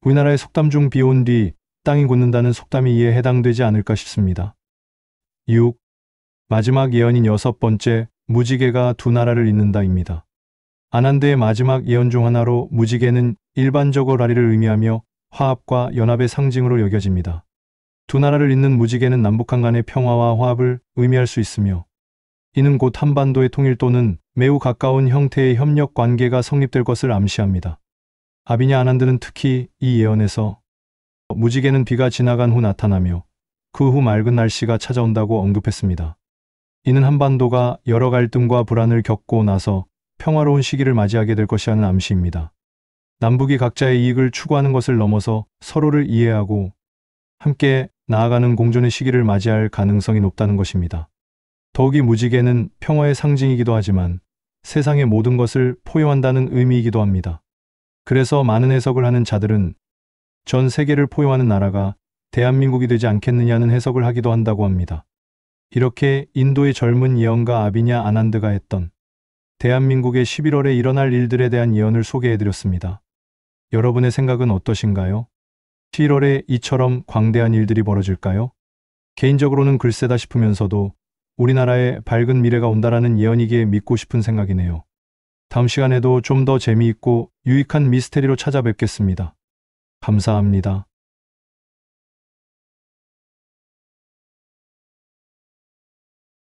우리나라의 속담 중 비 온 뒤 땅이 굳는다는 속담이 이에 해당되지 않을까 싶습니다. 6. 마지막 예언인 여섯 번째, 무지개가 두 나라를 잇는다입니다. 아난드의 마지막 예언 중 하나로 무지개는 일반적으로 라리를 의미하며 화합과 연합의 상징으로 여겨집니다. 두 나라를 잇는 무지개는 남북한 간의 평화와 화합을 의미할 수 있으며, 이는 곧 한반도의 통일 또는 매우 가까운 형태의 협력 관계가 성립될 것을 암시합니다. 아비냐 아난드는 특히 이 예언에서 무지개는 비가 지나간 후 나타나며 그 후 맑은 날씨가 찾아온다고 언급했습니다. 이는 한반도가 여러 갈등과 불안을 겪고 나서 평화로운 시기를 맞이하게 될 것이라는 암시입니다. 남북이 각자의 이익을 추구하는 것을 넘어서 서로를 이해하고 함께 나아가는 공존의 시기를 맞이할 가능성이 높다는 것입니다. 더욱이 무지개는 평화의 상징이기도 하지만 세상의 모든 것을 포용한다는 의미이기도 합니다. 그래서 많은 해석을 하는 자들은 전 세계를 포용하는 나라가 대한민국이 되지 않겠느냐는 해석을 하기도 한다고 합니다. 이렇게 인도의 젊은 예언가 아비냐 아난드가 했던 대한민국의 11월에 일어날 일들에 대한 예언을 소개해드렸습니다. 여러분의 생각은 어떠신가요? 11월에 이처럼 광대한 일들이 벌어질까요? 개인적으로는 글쎄다 싶으면서도 우리나라에 밝은 미래가 온다라는 예언이기에 믿고 싶은 생각이네요. 다음 시간에도 좀 더 재미있고 유익한 미스테리로 찾아뵙겠습니다. 감사합니다.